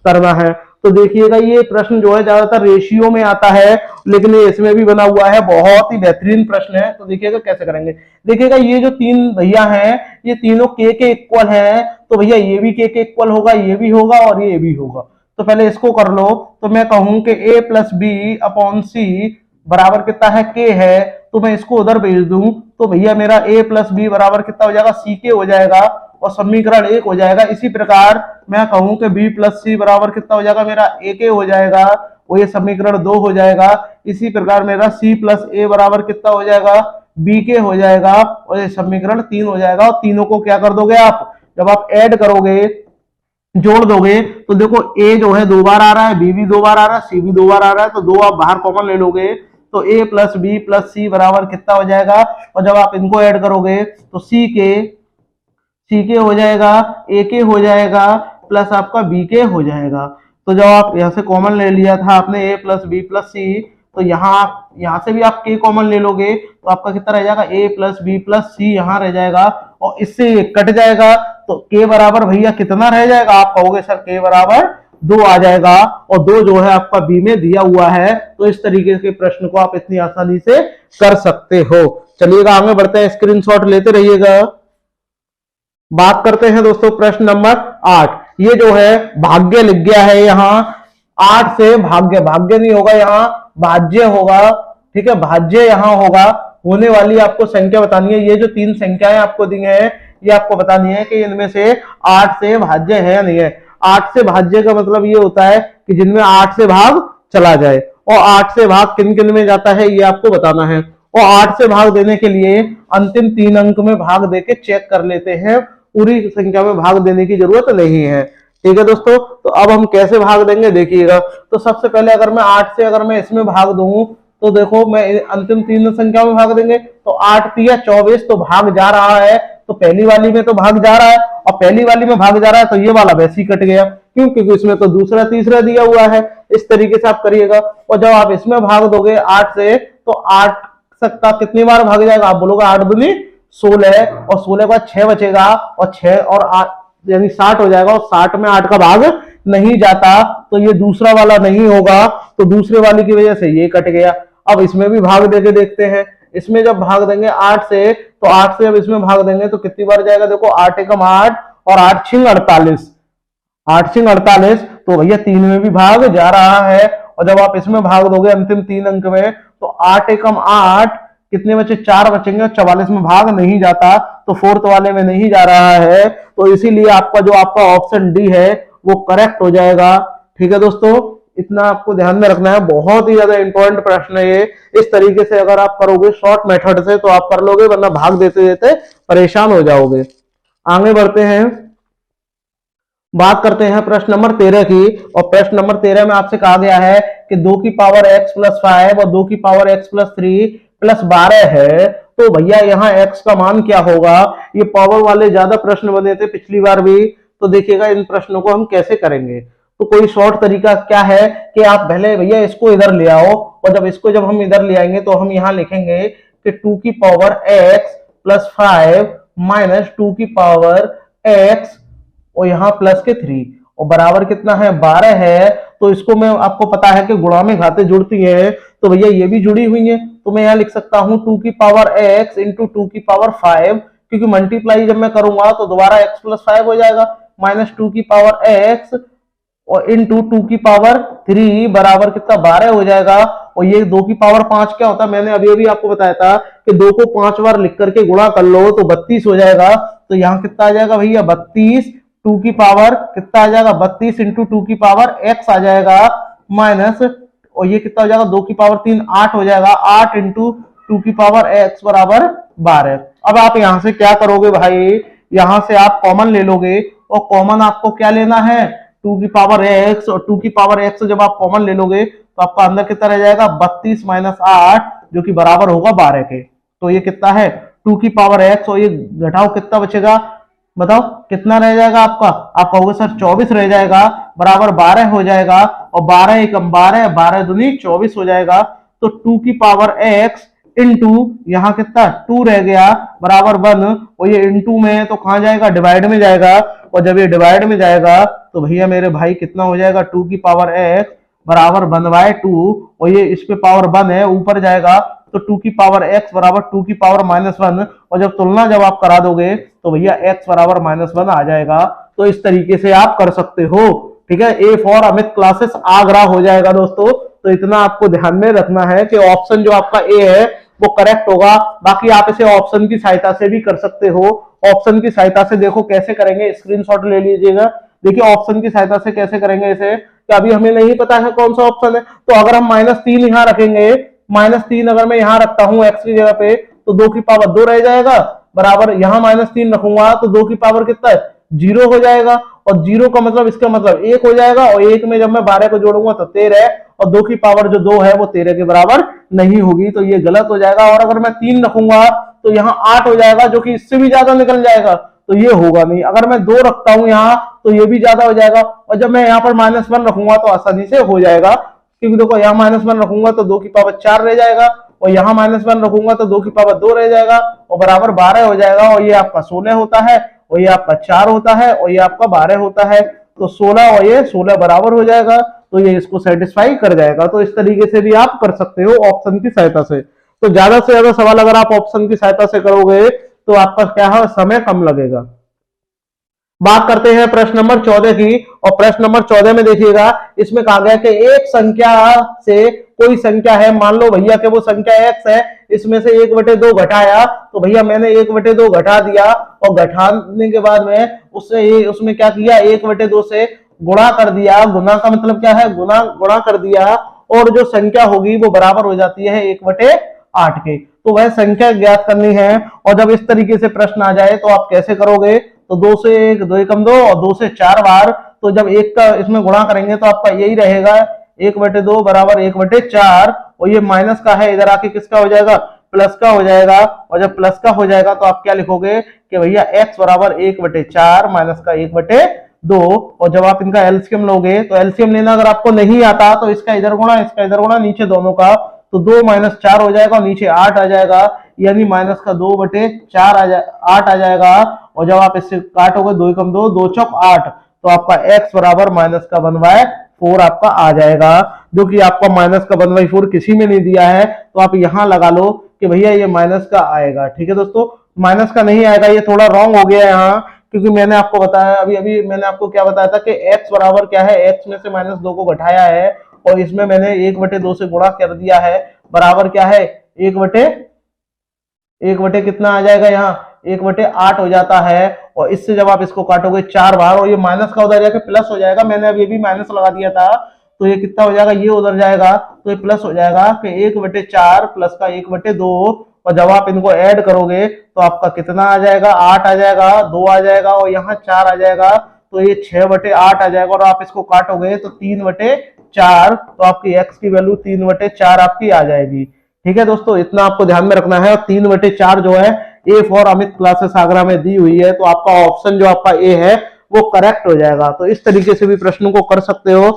करना है। तो देखिएगा ये प्रश्न जो है ज्यादातर रेशियो में आता है, लेकिन ये इसमें भी बना हुआ है, बहुत ही बेहतरीन प्रश्न है। तो देखिएगा कैसे करेंगे। देखिएगा ये जो तीन भैया हैं ये तीनों k के इक्वल हैं, तो भैया ये भी k के इक्वल होगा, ये भी होगा और ये भी होगा। तो पहले इसको कर लो, तो मैं कहूं कि a प्लस बी अपॉन सी बराबर कितना है? k है। तो मैं इसको उधर भेज दूं तो भैया मेरा a प्लस बी बराबर कितना हो जाएगा? सी के हो जाएगा, और समीकरण 1 हो जाएगा। इसी प्रकार मैं कहूं कि b प्लस सी बराबर कितना हो जाएगा? मेरा a के हो जाएगा, और ये समीकरण 2 हो जाएगा। इसी प्रकार मेरा c प्लस ए बराबर कितना हो जाएगा? b के हो जाएगा, और ये समीकरण 3 हो जाएगा। और तीनों को क्या कर दोगे आप? जब आप ऐड करोगे, जोड़ दोगे, तो देखो a जो है 2 बार आ रहा है, b भी 2 बार आ रहा है, c भी 2 बार आ रहा है, तो 2 आप बाहर कॉमन ले लोगे, तो a प्लस बी प्लस सी बराबर कितना हो जाएगा? और जब आप इनको ऐड करोगे तो c के हो जाएगा, a के हो जाएगा, प्लस आपका b के हो जाएगा। तो जब आप यहां से कॉमन ले लिया था आपने a प्लस बी प्लस सी, तो यहाँ से भी आप k कॉमन ले लोगे, तो आपका कितना रह जाएगा? a प्लस बी प्लस सी यहाँ रह जाएगा, और इससे कट जाएगा, तो k बराबर भैया कितना रह जाएगा? आप कहोगे सर k बराबर 2 आ जाएगा और 2 जो है आपका बी में दिया हुआ है। तो इस तरीके के प्रश्न को आप इतनी आसानी से कर सकते हो। चलिएगा आगे बढ़ते हैं, स्क्रीनशॉट लेते रहिएगा। बात करते हैं दोस्तों प्रश्न नंबर 8। ये जो है भाग्य लिख गया है यहाँ, 8 से भाग्य, भाग्य नहीं होगा यहाँ, भाज्य होगा। ठीक है, भाज्य यहाँ होगा। होने वाली आपको संख्या बतानी है। ये जो 3 संख्याएं आपको दी हैं ये आपको बतानी है कि इनमें से 8 से भाज्य है या नहीं है। 8 से भाज्य का मतलब ये होता है कि जिनमें 8 से भाग चला जाए, और 8 से भाग किन किन में जाता है ये आपको बताना है। और 8 से भाग देने के लिए अंतिम 3 अंक में भाग देके चेक कर लेते हैं, पूरी संख्या में भाग देने की जरूरत नहीं है। ठीक है दोस्तों, तो अब हम कैसे भाग देंगे देखिएगा। तो सबसे पहले अगर मैं 8 से अगर मैं इसमें भाग दूं तो देखो मैं अंतिम 3 संख्या में भाग देंगे तो 8 तिया 24, तो भाग जा रहा है तो पहली वाली में तो भाग जा रहा है, और पहली वाली में भाग जा रहा है तो ये वाला वैसे ही कट गया। क्यों? क्योंकि इसमें तो दूसरा तीसरा दिया हुआ है। इस तरीके से आप करिएगा। और जब आप इसमें भाग दोगे 8 से तो 8 का कितनी बार भाग जाएगा? आप बोलोगे 8 दूनी 16, और 16 के बाद 6 बचेगा, और 6 और 8 यानी 60 हो जाएगा, और 60 में 8 का भाग नहीं जाता तो ये दूसरा वाला नहीं होगा, तो दूसरे वाले की वजह से ये कट गया। अब इसमें भी भाग देके देखते हैं। इसमें जब भाग देंगे 8 से, तो 8 से अब इसमें भाग देंगे तो कितनी बार जाएगा? देखो 8 एकम 8 और 8 छिंग 48, 8 छिंग 48, तो भैया 3 में भी भाग जा रहा है। और जब आप इसमें भाग दोगे अंतिम 3 अंक में तो 8 एकम 8 कितने बचे? 4 बचेंगे, 44 में भाग नहीं जाता तो 4th वाले में नहीं जा रहा है। तो इसीलिए आपका जो आपका ऑप्शन डी है वो करेक्ट हो जाएगा। ठीक है दोस्तों, इतना आपको ध्यान में रखना है। बहुत ही ज्यादा इंपॉर्टेंट प्रश्न है ये। इस तरीके से अगर आप करोगे शॉर्ट मेथड से तो आप कर लोगे, वरना भाग देते देते परेशान हो जाओगे। आगे बढ़ते हैं, बात करते हैं प्रश्न नंबर 13 की। और प्रश्न नंबर 13 में आपसे कहा गया है कि 2 की पावर x प्लस 5 और 2 की पावर x प्लस 3 प्लस 12 है। तो भैया यहाँ x का मान क्या होगा? ये पावर वाले ज्यादा प्रश्न बने थे पिछली बार भी, तो देखिएगा इन प्रश्नों को हम कैसे करेंगे। तो कोई शॉर्ट तरीका क्या है कि आप पहले भैया इसको इधर ले आओ, और जब हम इधर ले आएंगे तो हम यहाँ लिखेंगे कि 2 की पावर x प्लस 5 माइनस 2 की पावर x और यहाँ प्लस के 3, और बराबर कितना है? 12 है। तो इसको मैं, आपको पता है कि गुणा में घातें जुड़ती हैं, तो भैया ये भी जुड़ी हुई है। तो मैं यहाँ लिख सकता हूँ 2 की पावर x इंटू 2 की पावर 5, क्योंकि मल्टीप्लाई जब मैं करूंगा तो दोबारा x प्लस 5 हो जाएगा, माइनस 2 की पावर x और इंटू 2 की पावर 3 बराबर कितना? 12 हो जाएगा। और ये 2 की पावर 5 क्या होता है? मैंने अभी आपको बताया था कि 2 को 5 बार लिख करके गुणा कर लो तो 32 हो जाएगा। तो यहाँ कितना आ जाएगा भैया? 32। 2 की पावर कितना आ जाएगा? 32 इंटू 2 की पावर x आ जाएगा, माइनस, और ये कितना हो जाएगा? 2 की पावर 3 8 हो जाएगा, 8 इंटू 2 की पावर x बराबर 12। अब आप यहां से क्या करोगे भाई? यहां से आप कॉमन ले लोगे, और कॉमन आपको क्या लेना है? 2 की पावर x, और 2 की पावर x जब आप कॉमन ले लोगे तो आपका अंदर कितना रह जाएगा? 32 माइनस 8, जो कि बराबर होगा 12 के। तो ये कितना है? 2 की पावर x, और ये घटाओ कितना बचेगा? बताओ कितना रह जाएगा आपका? आप कहोगे सर 24 रह जाएगा, बराबर 12 हो जाएगा, और 12 एकम 12, 12 दूनी 24 हो जाएगा। तो 2 की पावर x इंटू यहाँ कितना? 2 रह गया, बराबर 1, और ये इंटू में तो कहां जाएगा? डिवाइड में जाएगा। और जब ये डिवाइड में जाएगा तो भैया मेरे भाई कितना हो जाएगा? 2 की पावर x बराबर 1/2, और ये इस पे पावर 1 है, ऊपर जाएगा तो 2 की पावर x बराबर 2 की पावर -1, और जब तुलना जब आप करा दोगे तो भैया x बराबर -1 आ जाएगा। तो इस तरीके से आप कर सकते हो। ठीक है, A for Amit classes Agra हो जाएगा दोस्तों। तो इतना आपको ध्यान में रखना है कि ऑप्शन जो आपका ए है वो करेक्ट होगा। बाकी आप इसे ऑप्शन की सहायता से भी कर सकते हो। ऑप्शन की सहायता से देखो कैसे करेंगे, स्क्रीनशॉट ले लीजिएगा। देखिए ऑप्शन की सहायता से कैसे करेंगे इसे, कि अभी हमें नहीं पता है कौन सा ऑप्शन है। तो अगर हम -3 यहाँ रखेंगे, -3 अगर मैं यहाँ रखता हूँ x की जगह पे, तो 2 की पावर 2 रह जाएगा, बराबर यहाँ -3 रखूंगा तो 2 की पावर कितना है? 0 हो जाएगा। और 0 का मतलब, इसका मतलब 1 हो जाएगा, और 1 में जब मैं 12 को जोड़ूंगा तो 13, और 2 की पावर जो 2 है वो 13 के बराबर नहीं होगी, तो ये गलत हो जाएगा। और अगर मैं 3 रखूंगा तो यहाँ 8 हो जाएगा, जो कि इससे भी ज्यादा निकल जाएगा, तो ये होगा नहीं। अगर मैं 2 रखता हूं यहाँ तो ये भी ज्यादा हो जाएगा, और जब मैं यहाँ पर -1 रखूंगा तो आसानी से हो जाएगा, क्योंकि देखो यहाँ -1 रखूंगा तो 2 की पावर 4 रह जाएगा, और यहाँ -1 रखूंगा तो 2 की पावर 2 रह जाएगा, और बराबर 12 हो जाएगा। और ये आपका 16 होता है, और ये आपका 4 होता है, और ये आपका 12 होता है। तो 16 और ये 16 बराबर हो जाएगा, तो ये इसको सेटिस्फाई कर जाएगा। तो इस तरीके से भी आप कर सकते हो ऑप्शन की सहायता से। तो ज्यादा से ज्यादा सवाल अगर आप ऑप्शन की सहायता से करोगे तो आपका क्या है, समय कम लगेगा। बात करते हैं प्रश्न नंबर 14 की, और प्रश्न नंबर 14 में देखिएगा, इसमें कहा गया कि एक संख्या से कोई संख्या है, मान लो भैया कि वो संख्या x है, इसमें से 1/2 घटाया, तो भैया मैंने 1/2 घटा दिया, और घटाने के बाद में उसमें क्या किया, 1/2 से गुणा कर दिया। गुना का मतलब क्या है, गुणा कर दिया, और जो संख्या होगी वो बराबर हो जाती है 1/8 के। तो वह संख्या ज्ञात करनी है। और जब इस तरीके से प्रश्न आ जाए तो आप कैसे करोगे, तो 2 से 1, 2 एकम 2, और 2 से 4 बार, तो जब 1 का इसमें गुणा करेंगे तो आपका यही रहेगा 1/2 बराबर 1/4, और ये माइनस का है, इधर आके किसका हो जाएगा, प्लस का हो जाएगा। और जब प्लस का हो जाएगा तो आप क्या लिखोगे कि भैया x बराबर 1/4 माइनस का 1/2। और जब आप इनका एलसीएम लोगे, तो एलसीएम लेना अगर आपको नहीं आता तो इसका इधर गुणा नीचे दोनों का, तो 2 - 4 हो जाएगा, और नीचे 8 आ जाएगा, यानी माइनस का 2/4 8 आ जाएगा। और जब आप इससे काटोगे 2 एकम 2, 2 चौक 8, तो आपका x बराबर माइनस का 1/4 आपका आ जाएगा, जो कि आपका माइनस का 1/4 किसी में नहीं दिया है, तो आप यहां लगा लो कि भैया ये माइनस का आएगा। ठीक है दोस्तों, माइनस का नहीं आएगा, ये थोड़ा रॉन्ग हो गया है यहाँ, क्योंकि मैंने आपको बताया अभी मैंने आपको क्या बताया था कि x बराबर क्या है, x में से -2 को घटाया है, और इसमें मैंने 1/2 से गुणा कर दिया है, बराबर क्या है, 1 बटे कितना आ जाएगा यहाँ, 1/8 हो जाता है। और इससे जब आप इसको काटोगे 4 बार, और ये माइनस का उधर जाके प्लस हो जाएगा, मैंने अब ये भी माइनस लगा दिया था, तो ये कितना हो जाएगा, ये उधर जाएगा, तो ये प्लस हो जाएगा कि 1/4 प्लस का 1/2, और जब आप इनको ऐड करोगे तो आपका कितना आ जाएगा, 8 आ जाएगा, 2 आ जाएगा, और यहाँ 4 आ जाएगा, तो ये 6/8 आ जाएगा। और आप इसको काटोगे तो 3/4, तो आपकी x की वैल्यू 3/4 आपकी आ जाएगी। ठीक है दोस्तों, इतना आपको ध्यान में रखना है। और 3/4 जो है A for Amit classes Agra में दी हुई है, तो आपका ऑप्शन जो आपका ए है वो करेक्ट हो जाएगा। तो इस तरीके से भी प्रश्नों को कर सकते हो।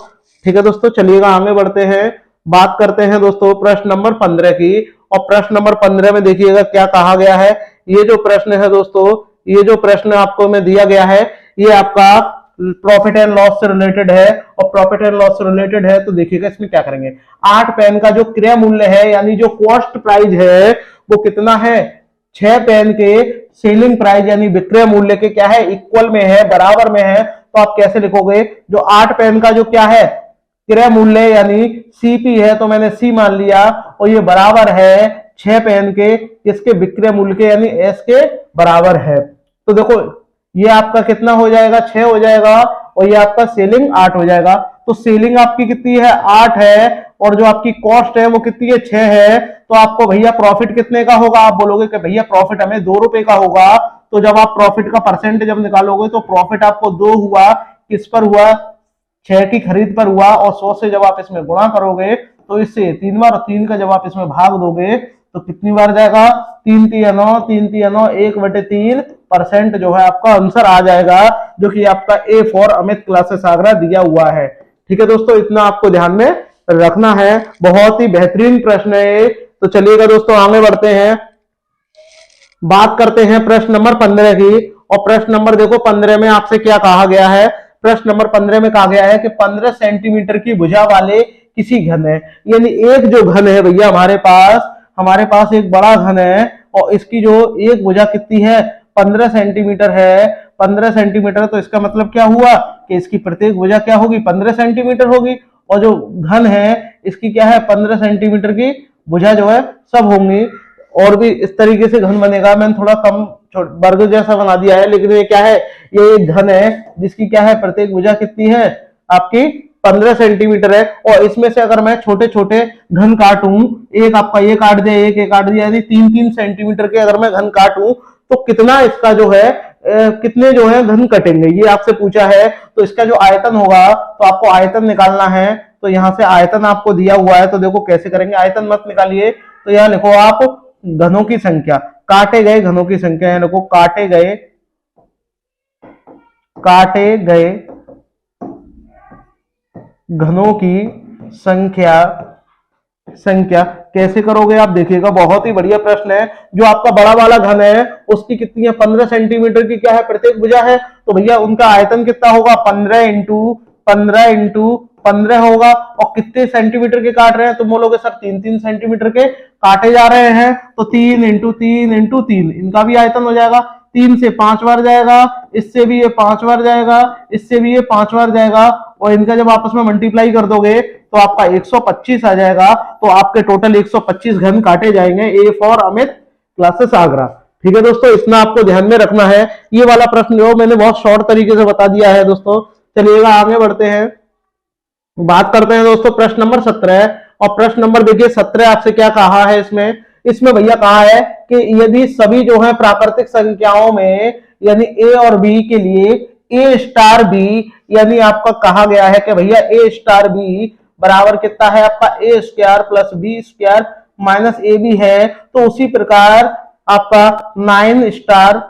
ठीक है दोस्तों, चलिएगा आगे बढ़ते हैं। बात करते हैं दोस्तों प्रश्न नंबर 15 की, और प्रश्न नंबर 15 में देखिएगा क्या कहा गया है। ये जो प्रश्न है दोस्तों, ये जो प्रश्न आपको में दिया गया है, ये आपका प्रॉफिट एंड लॉस से रिलेटेड है। और प्रॉफिट एंड लॉस से रिलेटेड है तो देखिएगा इसमें क्या करेंगे। 8 पेन का जो क्रय मूल्य है, यानी जो कॉस्ट प्राइस है, वो कितना है, 6 पेन के सेलिंग प्राइस यानी विक्रय मूल्य के क्या है, इक्वल में है, बराबर में है। तो आप कैसे लिखोगे, जो 8 पेन का जो क्या है क्रय मूल्य यानी सीपी है, तो मैंने सी मान लिया, और ये बराबर है 6 पेन के इसके विक्रय मूल्य के यानी एस के बराबर है। तो देखो ये आपका कितना हो जाएगा, 6 हो जाएगा, और ये आपका सेलिंग 8 हो जाएगा। तो सेलिंग आपकी कितनी है, 8 है, और जो आपकी कॉस्ट है वो कितनी है, 6 है। तो आपको भैया प्रॉफिट कितने का होगा, आप बोलोगे कि भैया प्रॉफिट हमें 2 रुपए का होगा। तो जब आप प्रॉफिट का परसेंट जब निकालोगे तो प्रॉफिट आपको 2 हुआ, किस पर हुआ, 6 की खरीद पर हुआ। और 100 से जब आप इसमें गुणा करोगे तो इससे 3 बार, 3 का जब आप इसमें भाग दोगे तो कितनी बार जाएगा, 3 3 9, 3 3 9, 1/3% जो है आपका आंसर आ जाएगा, जो कि आपका A for Amit classes Agra दिया हुआ है। ठीक है दोस्तों, इतना आपको ध्यान में रखना है। बहुत ही बेहतरीन प्रश्न है। तो चलिएगा दोस्तों आगे बढ़ते हैं। बात करते हैं प्रश्न नंबर 15 की, और प्रश्न नंबर देखो 15 में आपसे क्या कहा गया है। प्रश्न नंबर 15 में कहा गया है कि 15 सेंटीमीटर की भुजा वाले किसी घन है, यानी एक जो घन है भैया हमारे पास एक बड़ा घन है, और इसकी जो एक भुजा कितनी है, 15 सेंटीमीटर है। 15 सेंटीमीटर, तो इसका मतलब क्या हुआ कि इसकी प्रत्येक भुजा क्या होगी, 15 सेंटीमीटर होगी। और जो घन है इसकी क्या है, 15 सेंटीमीटर की भुजा जो है सब होंगी। और भी इस तरीके से घन बनेगा, मैंने थोड़ा कम वर्ग जैसा बना दिया है, लेकिन ये क्या है, ये एक घन है जिसकी क्या है, प्रत्येक भुजा कितनी है आपकी 15 सेंटीमीटर है। और इसमें से अगर मैं छोटे छोटे घन काटूं, एक आपका ये काट दिया, एक काट दिया, यानी 3-3 सेंटीमीटर के अगर मैं घन काटूं तो कितना इसका जो है कितने जो है घन कटेंगे, ये आपसे पूछा है। तो इसका जो आयतन होगा, तो आपको आयतन निकालना है। तो यहाँ से आयतन आपको दिया हुआ है, तो देखो कैसे करेंगे। आयतन मत निकालिए, तो यहाँ लिखो आप घनों की संख्या, काटे गए घनों की संख्या है, देखो काटे गए घनों की संख्या संख्या। कैसे करोगे आप देखिएगा, बहुत ही बढ़िया प्रश्न है। जो आपका बड़ा वाला घन है उसकी कितनी है, 15 सेंटीमीटर की क्या है प्रत्येक भुजा है, तो भैया उनका आयतन कितना होगा, 15 इंटू 15 इंटू 15 होगा। और कितने सेंटीमीटर के काट रहे हैं, तुम बोलोगे सर 3-3 सेंटीमीटर के काटे जा रहे हैं, तो 3 इंटू 3 इंटू 3 इनका भी आयतन हो जाएगा। 3 से 5 बार जाएगा, इससे भी ये 5 बार जाएगा, इससे भी ये 5 बार जाएगा, और इनका जब आपस में मल्टीप्लाई कर दोगे तो आपका 125 आ जाएगा। तो आपके टोटल 125 घन काटे जाएंगे। A for Amit, classes Agra. ठीक है दोस्तों, इतना आपको ध्यान में रखना है। ये वाला प्रश्न जो मैंने बहुत शॉर्ट तरीके से बता दिया है दोस्तों। चलिएगा आगे बढ़ते हैं, बात करते हैं दोस्तों प्रश्न नंबर 17। और प्रश्न नंबर देखिए 17 आपसे क्या कहा है इसमें भैया कहा है कि यदि सभी जो है प्राकृतिक संख्याओं में यानी ए और बी के लिए ए स्टार बी, यानी आपका कहा गया है कि भैया ए स्टार बी बराबर कितना है आपका A square plus B square minus A B है। तो उसी प्रकार आपका 9 स्टार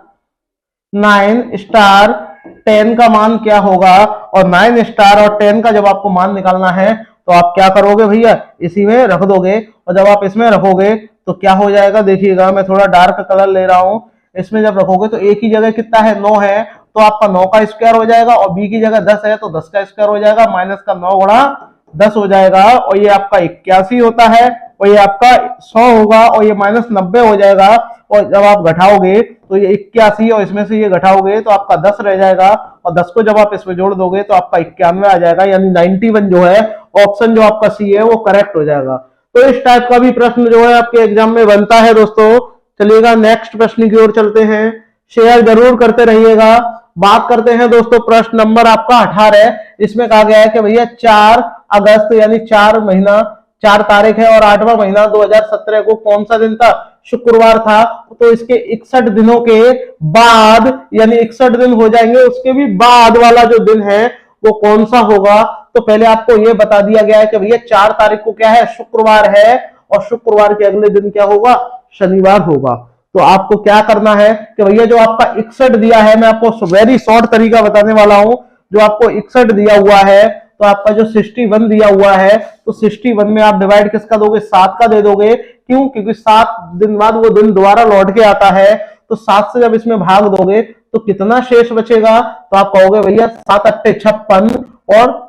10 का मान क्या होगा, और 9 स्टार और 10 का जब आपको मान निकालना है तो आप क्या करोगे भैया, इसी में रख दोगे। और जब आप इसमें रखोगे तो क्या हो जाएगा, देखिएगा मैं थोड़ा डार्क कलर ले रहा हूं। इसमें जब रखोगे तो ए की जगह कितना है 9 है, तो आपका 9 का स्क्वायर हो जाएगा, और बी की जगह 10 है तो 10 का स्क्वायर हो जाएगा, माइनस का 9 गुणा 10 हो जाएगा, और ये आपका 81 होता है, और ये आपका 100 होगा, और ये माइनस 90 हो जाएगा। और जब आप घटाओगे तो ये 81 और इसमें से ये घटाओगे तो आपका 10 रह जाएगा, और 10 को जब आप इसमें जोड़ दोगे तो आपका 91 आ जाएगा, यानी 91 जो है ऑप्शन जो आपका सी है वो करेक्ट हो जाएगा। तो इस टाइप का भी प्रश्न जो है आपके एग्जाम में बनता है दोस्तों। चलिएगा नेक्स्ट प्रश्न की ओर चलते हैं, शेयर जरूर करते रहिएगा। बात करते हैं दोस्तों प्रश्न नंबर आपका 18। इसमें कहा गया है कि भैया 4 अगस्त यानी 4 महीना 4 तारीख है और 8वां महीना 2017 को कौन सा दिन था, शुक्रवार था। तो इसके 61 दिनों के बाद यानी 61 दिन हो जाएंगे, उसके भी बाद वाला जो दिन है वो कौन सा होगा। तो पहले आपको ये बता दिया गया है कि भैया 4 तारीख को क्या है, शुक्रवार है, और शुक्रवार के अगले दिन क्या होगा, शनिवार होगा। तो आपको क्या करना है कि भैया जो आपका 61 दिया है, मैं आपको वेरी शॉर्ट तरीका बताने वाला हूं। जो आपको 61 दिया हुआ है, तो आपका जो 61 दिया हुआ है, तो 61 में आप डिवाइड किसका दोगे, 7 का दे दोगे। क्यों, क्योंकि 7 दिन बाद वो दिन दोबारा लौट के आता है। तो 7 से जब इसमें भाग दोगे तो कितना शेष बचेगा, तो आप कहोगे भैया 7 अट्टे 56, और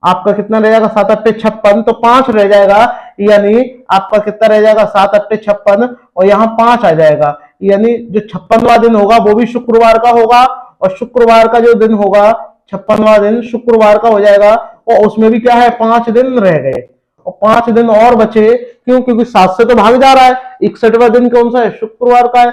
आपका कितना रह जाएगा, 7 अट्टे 56, तो 5 रह जाएगा। यानी आपका कितना रह जाएगा, 7 अट्टे 56, और यहाँ 5 आ जाएगा। यानी जो 56वां दिन होगा वो भी शुक्रवार का होगा, और शुक्रवार का जो दिन होगा 56वां दिन शुक्रवार का हो जाएगा, और उसमें भी क्या है, 5 दिन रह गए, और 5 दिन और बचे। क्यों, क्योंकि 7 से तो भाग जा रहा है। 61वां दिन कौन सा है, शुक्रवार का है,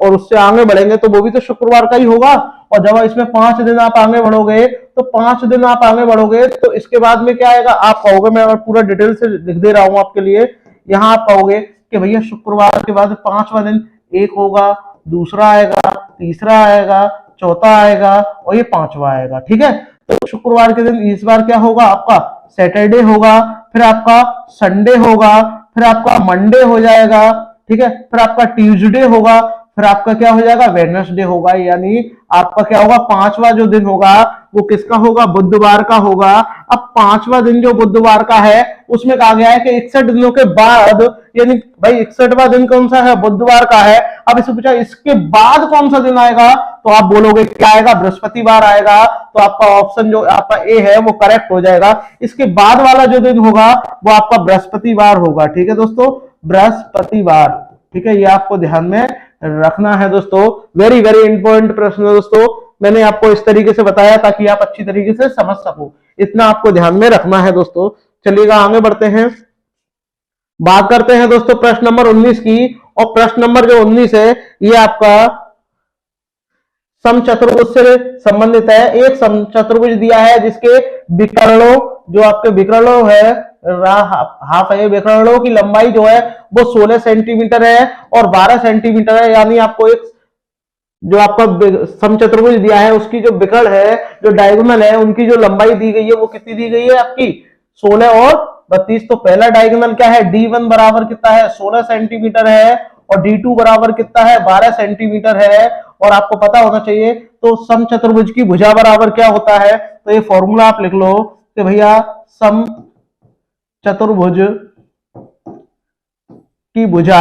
और उससे आगे बढ़ेंगे तो वो भी तो शुक्रवार का ही होगा। और जब इसमें 5 दिन आप आगे बढ़ोगे, तो 5 दिन आप आगे बढ़ोगे तो इसके बाद में क्या आएगा, आप कहोगे, मैं पूरा डिटेल से लिख दे रहा हूं आपके लिए। यहाँ आप कहोगे कि भैया शुक्रवार के बाद 5वां दिन एक होगा, दूसरा आएगा, तीसरा आएगा, चौथा आएगा, और ये 5वां आएगा। ठीक है, तो शुक्रवार के दिन इस बार क्या होगा, आपका सैटरडे होगा, फिर आपका संडे होगा, फिर आपका मंडे हो जाएगा। ठीक है, फिर आपका ट्यूसडे होगा, फिर आपका क्या हो जाएगा, वेडनेसडे होगा। यानी आपका क्या होगा, 5वां जो दिन होगा वो किसका होगा, बुधवार का होगा। अब 5वां दिन जो बुधवार का है उसमें कहा गया है कि 61 दिनों के बाद, यानी भाई 61वां दिन कौन सा है, बुधवार का है। अब इसे पूछा इसके बाद कौन सा दिन आएगा, तो आप बोलोगे क्या आएगा, बृहस्पतिवार आएगा। तो आपका ऑप्शन जो आपका ए है वो करेक्ट हो जाएगा। इसके बाद वाला जो दिन होगा वो आपका बृहस्पतिवार होगा। ठीक है दोस्तों, बृहस्पतिवार। ठीक है, ये आपको ध्यान में रखना है दोस्तों। वेरी वेरी इंपॉर्टेंट प्रश्न है दोस्तों। मैंने आपको इस तरीके से बताया ताकि आप अच्छी तरीके से समझ सको, इतना आपको ध्यान में रखना है दोस्तों। चलिएगा आगे बढ़ते हैं, बात करते हैं दोस्तों प्रश्न नंबर 19 की। और प्रश्न नंबर जो 19 है ये आपका समचतुर्भुज से संबंधित है। एक समचतुर्भुज दिया है जिसके विकर्णों, जो आपके विकर्णों है, हाफ है, विकर्णों की लंबाई जो है वो 16 सेंटीमीटर है और 12 सेंटीमीटर है। यानी आपको एक जो आपका समचतुर्भुज दिया है उसकी जो विकर्ण है, जो डायगोनल है, उनकी जो लंबाई दी गई है वो कितनी दी गई है आपकी, 16 और 32। तो पहला डायगोनल क्या है, D1 बराबर कितना है, 16 सेंटीमीटर है, और D2 बराबर कितना है, 12 सेंटीमीटर है। और आपको पता होना चाहिए तो समचतुर्भुज की भुजा बराबर क्या होता है, तो ये फॉर्मूला आप लिख लो कि भैया समचतुर्भुज की भुजा,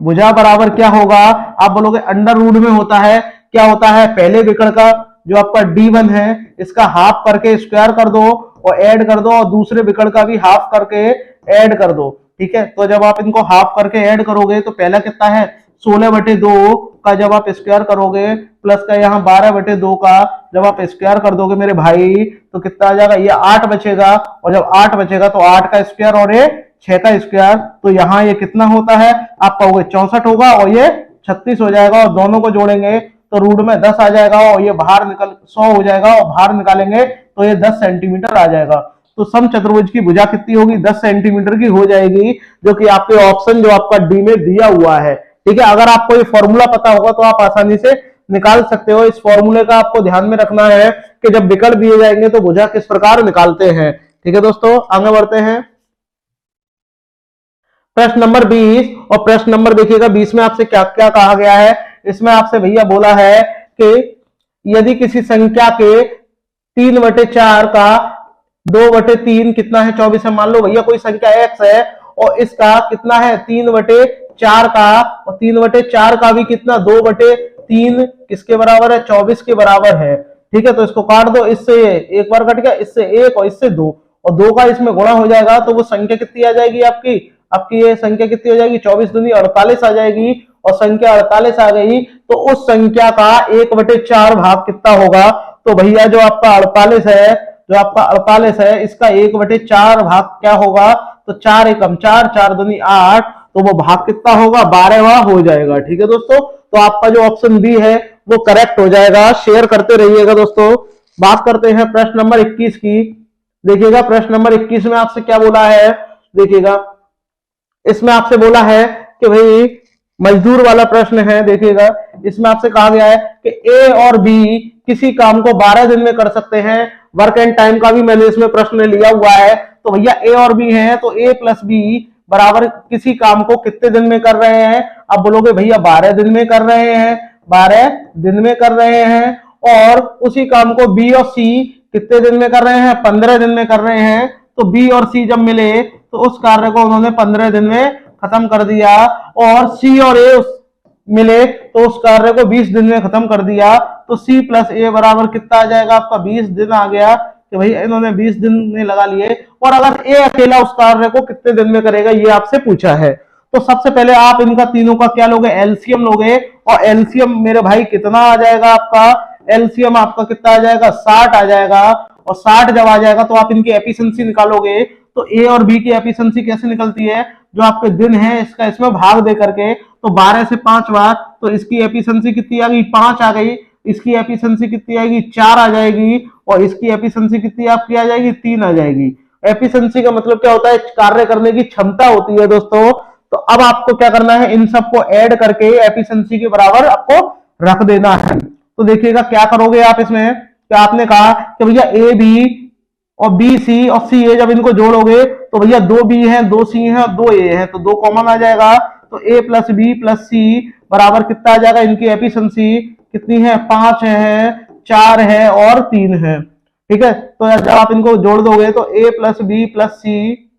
भुजा बराबर क्या होगा, आप बोलोगे अंडर रूट में होता है, क्या होता है, पहले विकर्ण का जो आपका D1 है इसका हाफ करके स्क्वायर कर दो और ऐड कर दो, और दूसरे विकर्ण का भी हाफ करके ऐड कर दो। ठीक है, तो जब आप इनको हाफ करके ऐड करोगे तो पहला कितना है 16/2 का जब आप स्क्वायर करोगे, प्लस का यहाँ 12/2 का जब आप स्क्वायर कर दोगे मेरे भाई, तो कितना आ जाएगा, ये 8 बचेगा, और जब 8 बचेगा तो 8 का स्क्वायर और ये 6 का स्क्वायर, तो यहाँ ये कितना होता है, आप कहोगे 64 होगा और ये 36 हो जाएगा, और दोनों को जोड़ेंगे तो रूट में 10 आ जाएगा, और ये बाहर निकल 100 हो जाएगा, और बाहर निकालेंगे तो ये 10 सेंटीमीटर आ जाएगा। तो समचतुर्भुज की भुजा कितनी होगी, 10 सेंटीमीटर की हो जाएगी, जो कि आपके ऑप्शन जो आपका डी में दिया हुआ है। ठीक है, अगर आपको ये फॉर्मूला पता होगा तो आप आसानी से निकाल सकते हो। इस फॉर्मूले का आपको ध्यान में रखना है कि जब विकल्प दिए जाएंगे तो भुजा किस प्रकार निकालते हैं। ठीक है दोस्तों, आगे बढ़ते हैं। प्रश्न नंबर 20, और प्रश्न नंबर देखिएगा 20 में आपसे क्या क्या कहा गया है। इसमें आपसे भैया बोला है कि यदि किसी संख्या के 3/4 का 2/3 कितना है 24 है। मान लो भैया कोई संख्या x है और इसका कितना है 3/4 का, और 3/4 का भी कितना 2/3 किसके बराबर है, 24 के बराबर है। ठीक है, तो इसको काट दो, इससे एक बार कट गया, इससे 1 और इससे 2, और 2 का इसमें गुणा हो जाएगा, तो वो संख्या कितनी आ जाएगी आपकी, आपकी ये संख्या कितनी हो जाएगी, 24 दूनी 48 आ जाएगी, और संख्या 48 आ गई, तो उस संख्या का 1/4 भाग कितना होगा। तो भैया जो आपका 48 है, जो आपका 48 है, इसका 1/4 भाग क्या होगा, तो 4 एकम 4, 4 दूनी 8, तो वो भाग कितना होगा, 12वां हो जाएगा। ठीक है दोस्तों, तो आपका जो ऑप्शन बी है वो करेक्ट हो जाएगा। शेयर करते रहिएगा दोस्तों। बात करते हैं प्रश्न नंबर 21 की। देखिएगा प्रश्न नंबर 21 में आपसे क्या बोला है, देखिएगा इसमें आपसे बोला है कि भाई मजदूर वाला प्रश्न है। देखिएगा इसमें आपसे कहा गया है कि ए और बी किसी काम को 12 दिन में कर सकते हैं। वर्क एंड टाइम का भी मैंने इसमें प्रश्न लिया हुआ है। तो भैया ए और बी है, तो ए प्लस बी बराबर किसी काम को कितने दिन में कर रहे हैं। अब बोलोगे भैया 12 दिन में कर रहे हैं, 12 दिन में कर रहे हैं, और उसी काम को बी और सी कितने दिन में कर रहे हैं, 15 दिन में कर रहे हैं। तो बी और सी जब मिले तो उस कार्य को उन्होंने 15 दिन में खत्म कर दिया, और सी और ए मिले तो उस कार्य को 20 दिन में खत्म कर दिया। तो सी प्लस ए बराबर कितना आ जाएगा, आपका 20 दिन आ गया, कि भाई इन्होंने 20 दिन में लगा लिए। और अगर ए अकेला उस कार्य को कितने दिन में करेगा, ये आपसे पूछा है। तो सबसे पहले आप इनका तीनों का क्या लोगे, एलसीएम लोगे, और एलसीएम मेरे भाई कितना आ जाएगा आपका, एलसीएम आपका कितना आ जाएगा, 60 आ जाएगा। और 60 जब आ जाएगा तो आप इनकी एफिशिएंसी निकालोगे। तो ए और बी की एफिशिएंसी कैसे निकलती है, जो आपके दिन है इसका इसमें भाग दे करके, तो 12 से 5 बार, तो इसकी एफिशिएंसी कितनी आ गई, 5 आ गई। इसकी एफिशिएंसी कितनी आएगी, 4 आ जाएगी, और इसकी एफिशिएंसी कितनी आपकी आ जाएगी, 3 आ जाएगी। एफिशिएंसी का मतलब क्या होता है, कार्य करने की क्षमता होती है दोस्तों। तो अब आपको क्या करना है, इन सबको ऐड करके एफिशिएंसी के बराबर आपको रख देना है। तो देखिएगा क्या करोगे आप इसमें, क्या आपने कहा कि भैया ए बी और बी सी और सी ए जब इनको जोड़ोगे तो भैया 2 बी है, 2 सी है और 2 ए है, तो 2 कॉमन आ जाएगा। तो ए प्लस बी प्लस सी बराबर कितना आ जाएगा, इनकी एफिशिएंसी कितनी है, 5 है, 4 है और 3 है। ठीक है, तो जब आप इनको जोड़ दोगे तो ए प्लस बी प्लस सी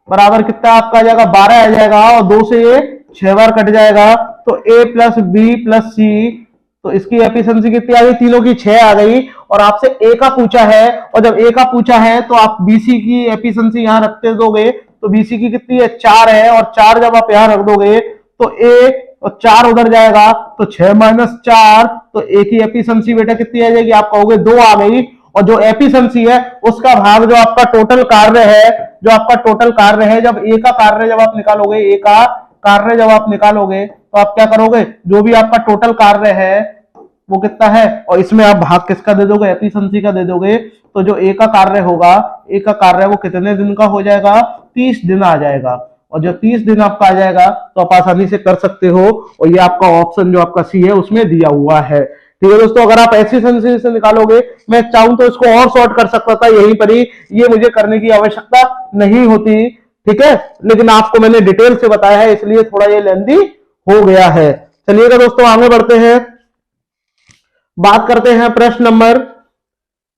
बराबर कितना आपका आ जाएगा, 12 आ जाएगा, और 2 से ये 6 बार कट जाएगा। तो ए प्लस बी प्लस सी, तो इसकी एफिशिएंसी कितनी आ गई, तीनों की 6 आ गई। और आपसे ए का पूछा है, और जब ए का पूछा है तो आप बीसी की एफिशिएंसी यहां रखते दोगे, तो बीसी की कितनी है, 4 है, और 4 जब आप यहां रख दोगे तो ए और 4 उधर जाएगा, तो 6 - 4, तो ए की एफिशिएंसी बेटा कितनी आ जाएगी, आप कहोगे 2 आ गई। और जो एफिशिएंसी है उसका भाग जो आपका टोटल कार्य है, जो आपका टोटल कार्य है, जब ए का कार्य जब आप निकालोगे, ए का कार्य जब आप निकालोगे तो आप क्या करोगे, जो भी आपका टोटल कार्य है वो कितना है, और इसमें आप भाग किसका दे दोगे, एफिशिएंसी का दे दोगे। तो जो ए का कार्य होगा, ए का कार्य वो कितने दिन का हो जाएगा, 30 दिन आ जाएगा। और जो 30 दिन आपका आ जाएगा तो आप आसानी से कर सकते हो। और ये आपका ऑप्शन जो आपका सी है उसमें दिया हुआ है। ठीक है दोस्तों, अगर आप एफिशिएंसी से निकालोगे, मैं चाहूं तो इसको और शॉर्ट कर सकता था यहीं पर ही, ये मुझे करने की आवश्यकता नहीं होती। ठीक है, लेकिन आपको मैंने डिटेल से बताया है, इसलिए थोड़ा ये लेंदी हो गया है। चलिएगा दोस्तों, आगे बढ़ते हैं, बात करते हैं प्रश्न नंबर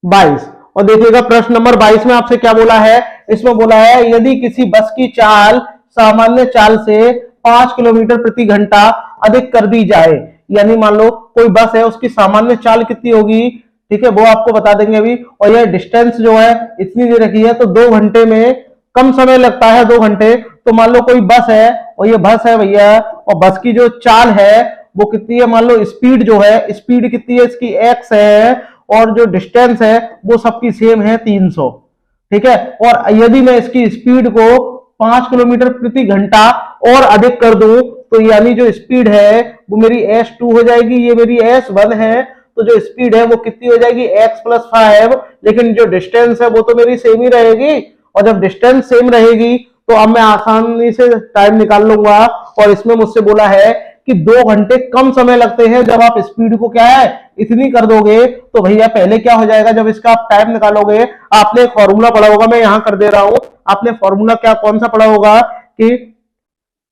22। और देखिएगा प्रश्न नंबर 22 में आपसे क्या बोला है इसमें बोला है यदि किसी बस की चाल सामान्य चाल से 5 किलोमीटर प्रति घंटा अधिक कर दी जाए, यानी मान लो कोई बस है उसकी सामान्य चाल कितनी होगी, ठीक है, वो आपको बता देंगे अभी। और यह डिस्टेंस जो है इतनी दे रखी है, तो 2 घंटे में कम समय लगता है 2 घंटे। तो मान लो कोई बस है और ये बस है भैया, और बस की जो चाल है वो कितनी है, मान लो स्पीड जो है, स्पीड कितनी है इसकी x है, और जो डिस्टेंस है वो सबकी सेम है 300, ठीक है। और यदि मैं इसकी स्पीड को 5 किलोमीटर प्रति घंटा और अधिक कर दूं, तो यानी जो स्पीड है वो मेरी s2 हो जाएगी, ये मेरी s1 है, तो जो स्पीड है वो कितनी हो जाएगी x + 5, लेकिन जो डिस्टेंस है वो तो मेरी सेम ही रहेगी। और जब डिस्टेंस सेम रहेगी तो अब मैं आसानी से टाइम निकाल लूंगा। और इसमें मुझसे बोला है कि 2 घंटे कम समय लगते हैं जब आप स्पीड को क्या है इतनी कर दोगे। तो भैया पहले क्या हो जाएगा, जब इसका आप टाइम निकालोगे, आपने एक फॉर्मूला पढ़ा होगा, मैं यहां कर दे रहा हूं, आपने फॉर्मूला क्या कौन सा पढ़ा होगा कि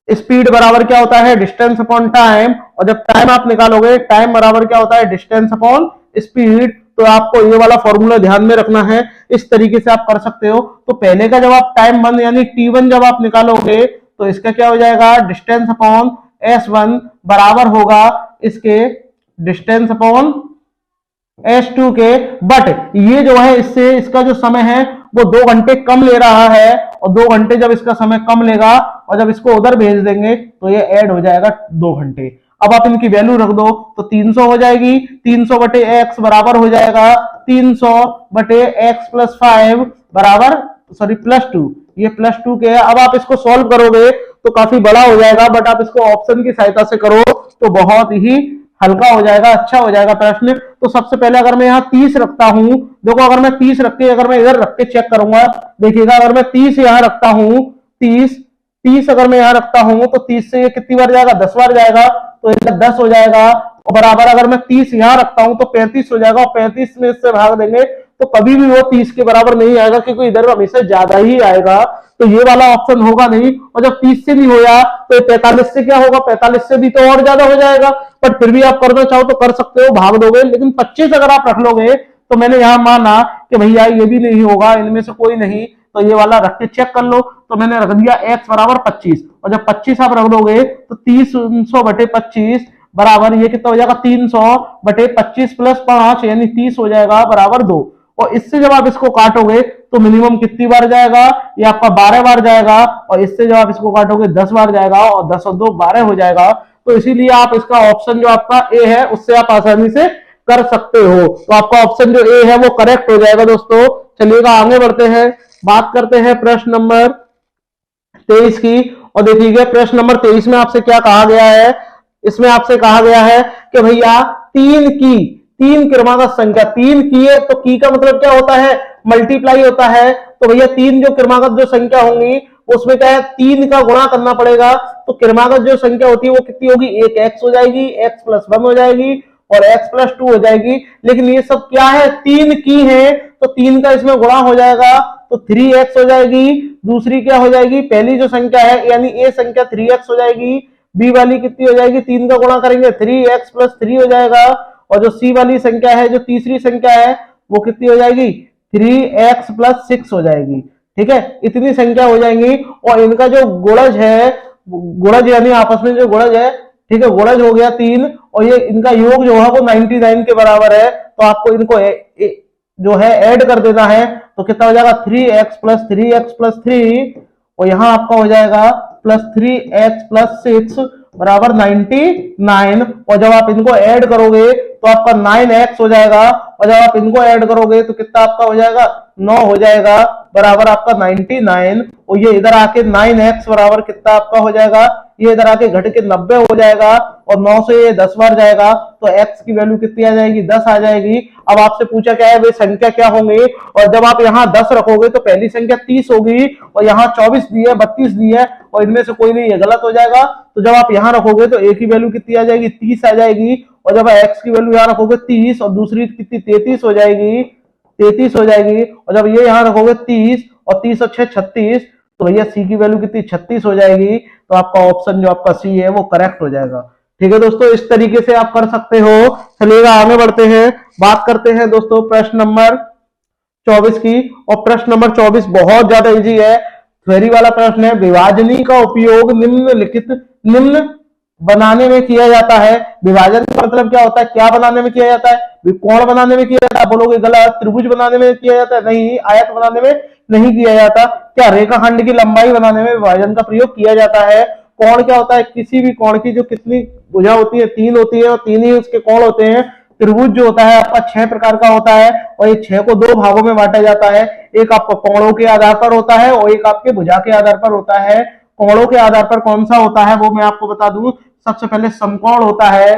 स्पीड बराबर क्या होता है डिस्टेंस अपॉन टाइम, और जब टाइम आप निकालोगे टाइम बराबर क्या होता है डिस्टेंस अपॉन स्पीड। तो आपको ये वाला फॉर्मूला ध्यान में रखना है, इस तरीके से आप कर सकते हो। तो पहले का जब आप टाइम 1 यानी t1 जब आप निकालोगे तो इसका क्या हो जाएगा डिस्टेंस अपॉन s1 बराबर होगा इसके डिस्टेंस अपॉन s2 के। बट ये जो है इससे इसका जो समय है वो 2 घंटे कम ले रहा है, और 2 घंटे जब इसका समय कम लेगा और जब इसको उधर भेज देंगे तो ये ऐड हो जाएगा 2 घंटे। अब आप इनकी वैल्यू रख दो तो 300 हो जाएगी, 300 बटे x बराबर हो जाएगा 300 बटे x + 5 बराबर +2, ये +2 के है। अब आप इसको सॉल्व करोगे तो काफी बड़ा हो जाएगा, बट आप इसको ऑप्शन की सहायता से करो तो बहुत ही हल्का हो जाएगा, अच्छा हो जाएगा प्रश्न। तो सबसे पहले अगर मैं यहाँ 30 रखता हूं, देखो अगर मैं 30 रख के अगर मैं इधर रख के चेक करूंगा, देखिएगा अगर मैं 30 यहाँ रखता हूं, 30 अगर मैं यहाँ रखता हूं तो 30 से ये कितनी बार जाएगा 10 बार जाएगा, तो इधर 10 हो जाएगा। और बराबर अगर मैं 30 यहाँ रखता हूं तो 35 हो जाएगा, और 35 में इससे भाग देंगे तो कभी भी वो 30 के बराबर नहीं आएगा, क्योंकि इधर हमेशा ज्यादा ही आएगा, तो ये वाला ऑप्शन होगा नहीं। और जब 30 से नहीं होया तो 45 से क्या होगा, 45 से भी तो और ज्यादा हो जाएगा। बट फिर भी आप करना चाहो तो कर सकते हो, भाग दोगे, लेकिन 25 अगर आप रख लोगे तो मैंने यहां माना कि भैया ये भी नहीं होगा, इनमें से कोई नहीं, तो ये वाला रख के चेक कर लो। तो मैंने रख दिया x बराबर 25, और जब 25 आप रख दोगे तो 300 बटे 25 बराबर ये कितना हो जाएगा 300 बटे 25 + 5 यानी 30 हो जाएगा बराबर 2। और इससे जब आप इसको काटोगे तो मिनिमम कितनी बार जाएगा, ये आपका 12 बार जाएगा, और इससे जब आप इसको काटोगे 10 बार जाएगा, और 10 और 2 12 हो जाएगा। तो इसीलिए आप इसका ऑप्शन जो आपका ए है उससे आप आसानी से कर सकते हो, तो आपका ऑप्शन जो ए है वो करेक्ट हो जाएगा दोस्तों। चलिएगा आगे बढ़ते हैं, बात करते हैं प्रश्न नंबर 23 की। और देखिए प्रश्न नंबर 23 में आपसे क्या कहा गया है, इसमें आपसे कहा गया है कि भैया 3 क्रमागत संख्या, 3 की है तो की का मतलब क्या होता है मल्टीप्लाई होता है। तो भैया 3 जो क्रमागत जो संख्या होंगी उसमें क्या है 3 का गुणा करना पड़ेगा, तो क्रमागत जो संख्या होती है वो कितनी होगी, एक x हो जाएगी, x + 1 हो जाएगी और x + 2 हो जाएगी। लेकिन ये सब क्या है 3 की है, तो 3 का इसमें गुणा हो जाएगा तो 3x हो जाएगी। दूसरी क्या हो जाएगी, पहली जो संख्या है यानी a संख्या 3x हो जाएगी, b वाली कितनी हो जाएगी, 3 का गुणा करेंगे 3x + 3 हो जाएगा, और जो c वाली संख्या है जो तीसरी संख्या है वो कितनी हो जाएगी 3x + 6 हो जाएगी। ठीक है, इतनी संख्या हो जाएंगी, और इनका जो गुणज है, गुणज यानी आपस में जो गुणज है, ठीक है, गुणज हो गया 3, और ये इनका योग जो है वो 99 के बराबर है। तो आपको इनको जो है ऐड कर देना है, तो कितना हो जाएगा 3x + 3x + 3, और यहां आपका हो जाएगा +3x + 6 बराबर 99। और जब आप इनको ऐड करोगे तो आपका 9x हो जाएगा, और जब आप इनको ऐड करोगे तो कितना आपका हो जाएगा 9 हो जाएगा बराबर आपका 99। और ये इधर आके 9x बराबर कितना आपका हो जाएगा, ये इधर आके घट के 90 हो जाएगा, और 9 से ये 10 बार जाएगा तो x की वैल्यू कितनी आ जाएगी 10 आ जाएगी। अब आपसे पूछा क्या है वे संख्या क्या होंगे, और जब आप यहाँ 10 रखोगे तो पहली संख्या 30 होगी, और यहाँ 24 दी है 32 दी है, और इनमें से कोई नहीं, ये गलत हो जाएगा। तो जब आप यहाँ रखोगे तो a की वैल्यू कितनी आ जाएगी 30 आ जाएगी, और जब x की वैल्यू यहाँ रखोगे 30 और दूसरी कितनी 33 हो जाएगी, 33 हो जाएगी, और जब ये यहाँ रखोगे 30 और 30 और 6 36, तो भैया c की वैल्यू कितनी 36 हो जाएगी। तो आपका ऑप्शन जो आपका सी है वो करेक्ट हो जाएगा। ठीक है दोस्तों, इस तरीके से आप कर सकते हो। चलिएगा आगे बढ़ते हैं, बात करते हैं दोस्तों प्रश्न नंबर 24 की। और प्रश्न नंबर 24 बहुत ज्यादा इजी है, थ्योरी वाला प्रश्न है। विभाजनी का उपयोग निम्न बनाने में किया जाता है। विभाजन का मतलब क्या होता है, क्या बनाने में किया जाता है, कोण बनाने में किया जाता है। बोलोगे गलत, त्रिभुज बनाने में किया जाता है, नहीं। आयत बनाने में नहीं किया जाता। क्या रेखाखंड की लंबाई बनाने में विभाजन का प्रयोग किया जाता है। कोण क्या होता है, किसी भी कोण की जो कितनी भुजा होती है, 3 होती है, और 3 ही उसके कोण होते हैं। त्रिभुज जो होता है आपका 6 प्रकार का होता है, और ये 6 को 2 भागों में बांटा जाता है। एक आपको कोणों के आधार पर होता है और एक आपके भुजा के आधार पर होता है। कोणों के आधार पर कौन सा होता है वो मैं आपको बता दूं। सबसे पहले समकोण होता है,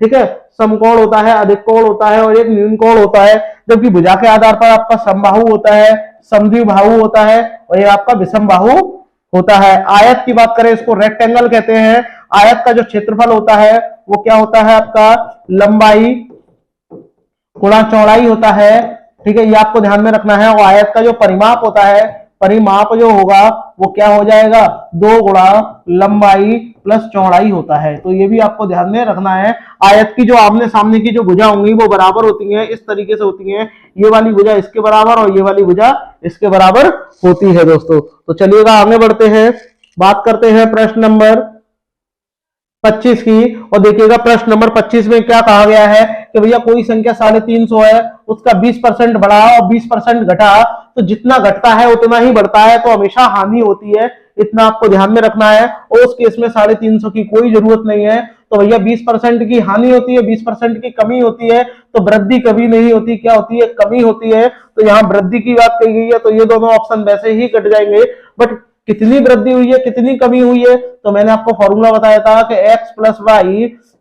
ठीक है, समकोण होता है, अधिक कोण होता है और एक न्यून कोण होता है। जबकि भुजा के आधार पर आपका समबाहु होता है, समद्विबाहु होता है और ये आपका विषमबाहु होता है। आयत की बात करें, इसको रेक्टेंगल कहते हैं। आयत का जो क्षेत्रफल होता है वो क्या होता है, आपका लंबाई गुणा चौड़ाई होता है, ठीक है, ये आपको ध्यान में रखना है। और आयत का जो परिमाप होता है, परिमाप जो होगा वो क्या हो जाएगा, 2 गुणा लंबाई प्लस चौड़ाई होता है। तो ये भी आपको ध्यान में रखना है। आयत की जो आमने सामने की जो भुजा होंगी वो बराबर होती हैं, इस तरीके से होती हैं। ये वाली भुजा इसके बराबर और ये वाली भुजा इसके बराबर होती है दोस्तों। तो चलिएगा आगे बढ़ते हैं, बात करते हैं प्रश्न नंबर 25 की। और देखिएगा प्रश्न नंबर 25 में क्या कहा गया है कि भैया कोई संख्या 350 है, उसका 20% बढ़ा और 20% घटा, तो जितना घटता है उतना ही बढ़ता है, तो हमेशा हानि होती है, इतना आपको ध्यान में रखना है। और उस केस में 350 की कोई जरूरत नहीं है। तो भैया 20% की हानि होती है, 20% की कमी होती है, तो वृद्धि कभी नहीं होती, क्या होती है, कमी होती है। तो यहाँ वृद्धि की बात कही गई है, तो ये दोनों ऑप्शन वैसे ही कट जाएंगे। बट कितनी वृद्धि हुई है, कितनी कमी हुई है, तो मैंने आपको फॉर्मूला बताया था कि x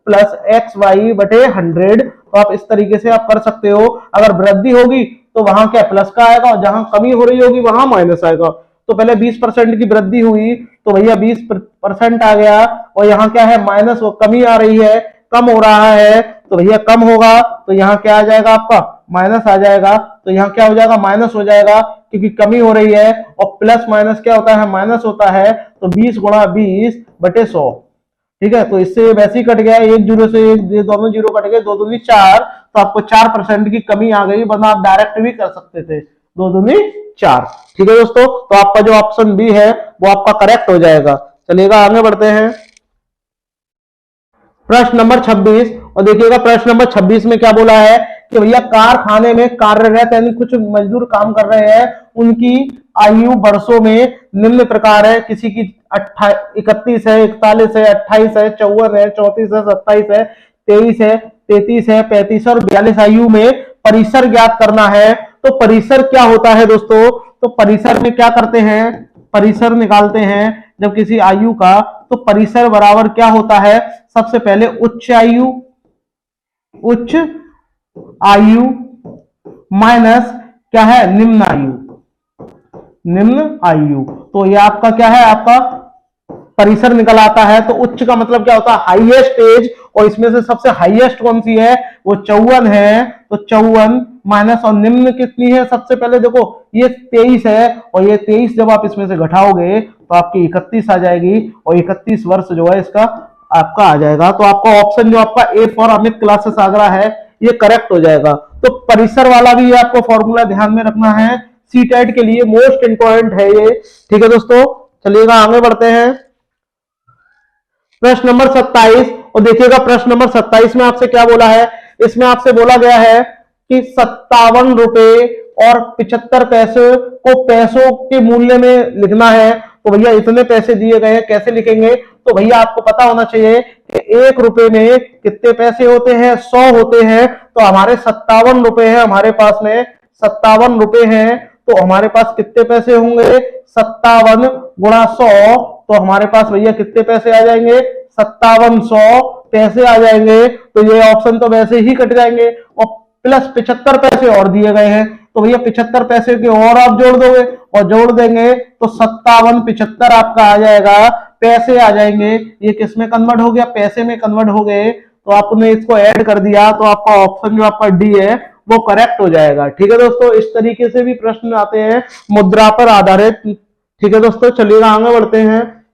प्लस एक्स वाई बटे 100। तो आप इस तरीके से आप कर सकते हो। अगर वृद्धि होगी तो वहां क्या प्लस का आएगा और जहां कमी हो रही होगी वहां माइनस आएगा। तो पहले 20% की वृद्धि हुई तो भैया 20% आ गया, और यहाँ क्या है माइनस, वो कमी आ रही है, कम हो रहा है, तो भैया कम होगा, तो यहाँ क्या आ जाएगा आपका माइनस आ जाएगा। तो यहाँ क्या हो जाएगा, माइनस हो जाएगा, क्योंकि कमी हो रही है। और प्लस माइनस क्या होता है, माइनस होता है। तो 20 गुणा 20 बटे 100, ठीक है। तो इससे वैसे ही कट गया, एक जीरो से एक, दोनों जीरो कट गए, 2 दूनी 4, तो आपको 4% की कमी आ गई, वरना आप डायरेक्ट भी कर सकते थे, 2 दूनी 4, ठीक है दोस्तों। तो आपका जो ऑप्शन बी है वो आपका करेक्ट हो जाएगा। चलिएगा आगे बढ़ते हैं प्रश्न नंबर 26। और देखिएगा प्रश्न नंबर 26 में क्या बोला है कि भैया कारखाने में कार्यरत यानी कुछ मजदूर काम कर रहे हैं, उनकी आयु वर्षों में निम्न प्रकार है। किसी की 31 है, 41 है, 28 है, 54 है, 34 है, 27 है, 23 है, 33 है, 35 और 42 आयु में परिसर ज्ञात करना है। तो परिसर क्या होता है दोस्तों, तो परिसर में क्या करते हैं, परिसर निकालते हैं जब किसी आयु का, तो परिसर बराबर क्या होता है, सबसे पहले उच्च आयु माइनस क्या है, निम्न आयु। तो ये आपका क्या है, आपका परिसर निकल आता है। तो उच्च का मतलब क्या होता है, हाईएस्ट एज, और इसमें से सबसे हाईएस्ट कौन सी है, वो 54 है। तो 54 माइनस, और निम्न कितनी है, सबसे पहले देखो ये 23 है, और ये 23 जब आप इसमें से घटाओगे तो आपकी 31 आ जाएगी, और 31 वर्ष जो है इसका आपका आ जाएगा। तो आपका ऑप्शन जो आपका A for Amit classes Agra है ये करेक्ट हो जाएगा। तो परिसर वाला भी आपको फॉर्मूला ध्यान में रखना है, सीटेट के लिए मोस्ट इंपॉर्टेंट है ये, ठीक है दोस्तों। चलिएगा आगे बढ़ते हैं प्रश्न नंबर 27। और देखिएगा प्रश्न नंबर 27 में आपसे क्या बोला है, इसमें आपसे बोला गया है कि 57 रुपए और 75 पैसे को पैसों के मूल्य में लिखना है। तो भैया इतने पैसे दिए गए हैं, कैसे लिखेंगे, तो भैया आपको पता होना चाहिए कि 1 रुपए में कितने पैसे होते हैं, 100 होते हैं। तो हमारे 57 रुपए हैं, हमारे पास में 57 रुपए हैं, तो हमारे पास कितने पैसे होंगे, 57 गुणा 100, तो हमारे पास भैया कितने पैसे आ जाएंगे, 5700 पैसे आ जाएंगे। तो ये ऑप्शन तो वैसे ही कट जाएंगे, और प्लस 75 पैसे और दिए गए हैं, तो भैया 75 पैसे के और आप जोड़ दोगे और जोड़ देंगे तो 57 75 आपका आ जाएगा, पैसे आ जाएंगे। ये किस में कन्वर्ट हो गया, पैसे में कन्वर्ट हो गए, तो आपने इसको ऐड कर दिया, तो आपका ऑप्शन जो आपका डी है वो करेक्ट हो जाएगा, ठीक है दोस्तों। इस तरीके से भी प्रश्न आते हैं मुद्रा पर आधारित, ठीक है दोस्तों। चलिएगा आगे बढ़ते हैं,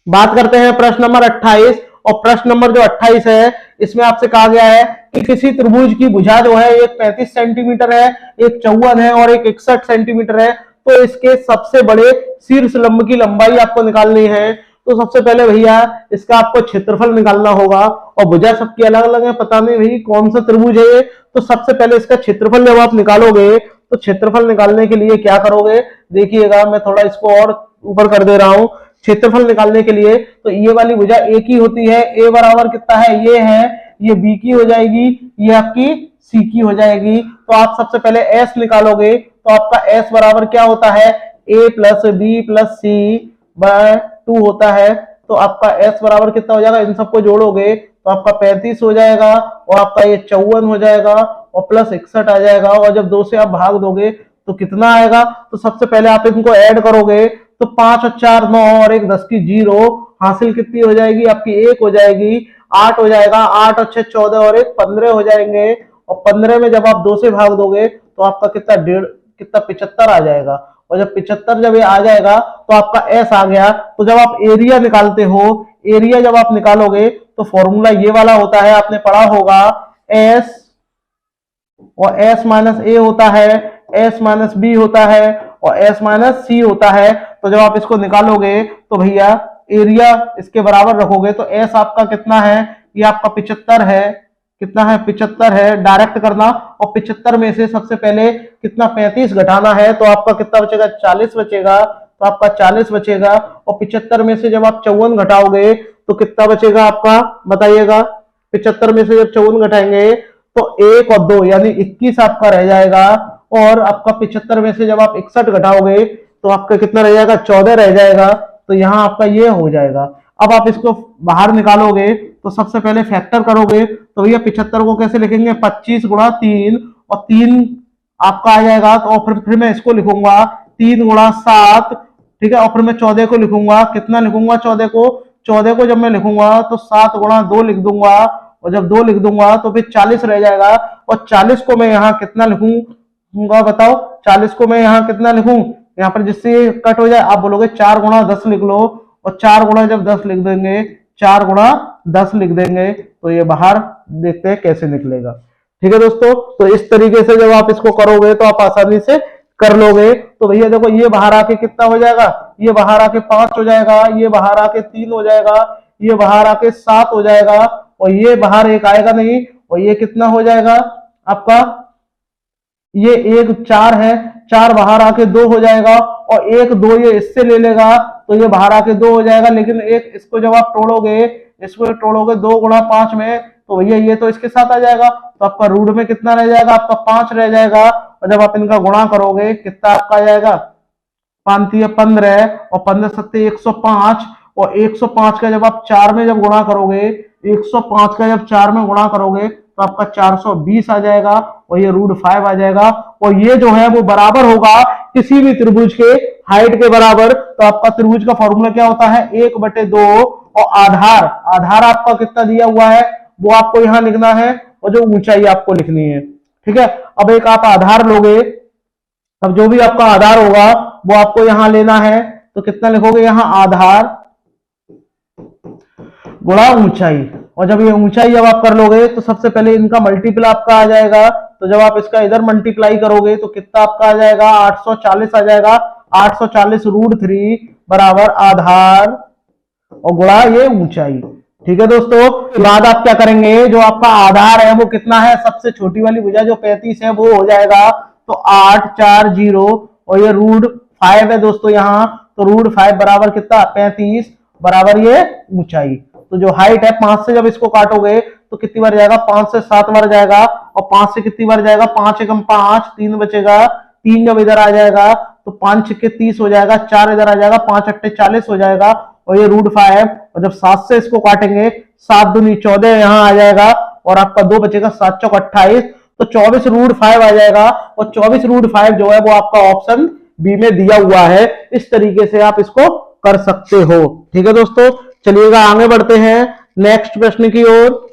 बात करते हैं प्रश्न नंबर 28। और प्रश्न नंबर जो 28 है इसमें आपसे कहा गया है कि किसी त्रिभुज की भुजा जो है एक 35 सेंटीमीटर है, एक 54 है और एक 61 सेंटीमीटर है, तो इसके सबसे बड़े शीर्ष लंब की लंबाई आपको निकालनी है। तो सबसे पहले भैया इसका आपको क्षेत्रफल निकालना होगा, और भुजा सबकी अलग अलग है, पता नहीं भाई कौन सा त्रिभुज है ये। तो सबसे पहले इसका क्षेत्रफल जब आप निकालोगे तो क्षेत्रफल निकालने के लिए क्या करोगे, देखिएगा मैं थोड़ा इसको और ऊपर कर दे रहा हूं। क्षेत्रफल निकालने के लिए तो ये वाली भुजा ए की होती है, ए बराबर कितना है, ये है, ये बी की हो जाएगी, ये आपकी सी की हो जाएगी। तो आप सबसे पहले एस निकालोगे, तो आपका एस बराबर क्या होता है, ए प्लस बी प्लस सी बाय 2 होता है। तो आपका एस बराबर कितना हो जाएगा, इन सबको जोड़ोगे तो आपका 35 हो जाएगा, और आपका ये 54 हो जाएगा, और प्लस 61 आ जाएगा। और जब 2 से आप भाग दोगे तो कितना आएगा, तो सबसे पहले आप इनको ऐड करोगे तो 5 और 4 9 और 1 10 की 0, हासिल कितनी हो जाएगी आपकी 1 हो जाएगी, 8 हो जाएगा, 8 और 6 14 और 1 15 हो जाएंगे। और 15 में जब आप 2 से भाग दोगे तो आपका कितना 75 आ जाएगा। और जब 75 जब ये आ जाएगा तो आपका एस आ गया। तो जब आप एरिया निकालते हो, एरिया जब आप निकालोगे तो फॉर्मूला ये वाला होता है, आपने पढ़ा होगा, एस और एस माइनस ए होता है, एस माइनस बी होता है और एस माइनस सी होता है। तो जब आप इसको निकालोगे तो भैया एरिया इसके बराबर रखोगे तो एस आपका कितना है, ये आपका 75 है, कितना है 75 है, डायरेक्ट करना। और 75 में से सबसे पहले कितना 35 घटाना है, तो आपका कितना बचेगा 40 बचेगा, तो आपका 40 बचेगा। और 75 में से जब आप 54 घटाओगे तो कितना बचेगा आपका, बताइएगा। 75 में से जब 54 घटाएंगे तो 1 और 2 यानी 21 आपका रह जाएगा। और आपका 75 में से जब आप 61 घटाओगे तो आपका कितना रह जाएगा, 14 रह जाएगा। तो यहाँ आपका ये हो जाएगा। अब आप इसको बाहर निकालोगे तो सबसे पहले फैक्टर करोगे, तो भैया 75 को कैसे लिखेंगे, 25 गुणा 3, और 3 आपका आ जाएगा। तो और फिर मैं इसको लिखूंगा 3 गुणा 7, ठीक है। और फिर मैं 14 को लिखूंगा, कितना लिखूंगा 14 को, 14 को जब मैं लिखूंगा तो 7 गुणा 2 लिख दूंगा, और जब 2 लिख दूंगा तो फिर 40 रह जाएगा। और 40 को मैं यहाँ कितना लिखूंगा, बताओ 40 को मैं यहाँ कितना लिखूं, यहाँ पर जिससे कट हो जाए आप बोलोगे 4 गुणा 10 लिख लो, और 4 गुणा जब 10 लिख देंगे, 4 गुणा 10 लिख देंगे तो ये बाहर देखते हैं कैसे निकलेगा। ठीक है दोस्तों, तो इस तरीके से जब आप इसको करोगे तो आप आसानी से कर लोगे। तो भैया देखो ये बाहर आके कितना हो जाएगा, ये बाहर आके 5 हो जाएगा, ये बाहर आके 3 हो जाएगा, ये बाहर आके 7 हो जाएगा, और ये बाहर 1 आएगा नहीं, और ये कितना हो जाएगा आपका, ये 1 4 है, 4 बाहर आके 2 हो जाएगा, और 1 2 ये इससे ले लेगा तो ये बाहर आके 2 हो जाएगा। लेकिन एक इसको जब आप तोड़ोगे, इसको तोड़ोगे 2 गुणा 5 में, तो भैया ये तो इसके साथ आ जाएगा, तो आपका रूट में कितना रह जाएगा, आपका 5 रह जाएगा। और जब आप इनका गुणा करोगे कितना आपका आ जाएगा, 5 15 और 15 7 105, और 105 का जब आप 4 में जब गुणा करोगे, 105 का जब 4 में गुणा करोगे तो आपका 420 आ जाएगा, और ये √5 आ जाएगा। और ये जो है वो बराबर होगा किसी भी त्रिभुज के हाइट के बराबर। तो आपका त्रिभुज का फॉर्मूला क्या होता है, 1/2, और आधार आपका कितना दिया हुआ है वो आपको यहां लिखना है, और जो ऊंचाई आपको लिखनी है। ठीक है, अब एक आप आधार लोगे, अब जो भी आपका आधार होगा वो आपको यहां लेना है। तो कितना लिखोगे, यहां आधार गुणा ऊंचाई, और जब ये ऊंचाई जब आप कर लोगे तो सबसे पहले इनका मल्टीपल आपका आ जाएगा। तो जब आप इसका इधर मल्टीप्लाई करोगे तो कितना आपका आ जाएगा, 840 आ जाएगा। 840 √3 बराबर आधार और गुणा ये ऊंचाई। ठीक है दोस्तों, बाद आप क्या करेंगे, जो आपका आधार है वो कितना है, सबसे छोटी वाली भुजा जो 35 है वो हो जाएगा, तो 8 4 0, और ये √5 है दोस्तों यहाँ, तो √5 बराबर कितना 35 बराबर ये ऊंचाई। तो जो हाइट है 5 से जब इसको काटोगे तो कितनी बार जाएगा, 5 से 7 बार जाएगा, और 5 से कितनी बार जाएगा, 5 एकम 5, 3 बचेगा, 3 जब इधर आ जाएगा तो 5 छक्के 30 हो जाएगा, 4 इधर आ जाएगा, 5 अट्ठे 40 हो जाएगा, और ये √5। और जब 7 से इसको काटेंगे, 7 दूनी 14 यहाँ आ जाएगा, और आपका 2 बचेगा, 7 चौक 28, तो 24 √5 आ जाएगा। और 24 √5 जो है वो आपका ऑप्शन बी में दिया हुआ है। इस तरीके से आप इसको कर सकते हो। ठीक है दोस्तों, चलिएगा आगे बढ़ते हैं नेक्स्ट प्रश्न की ओर।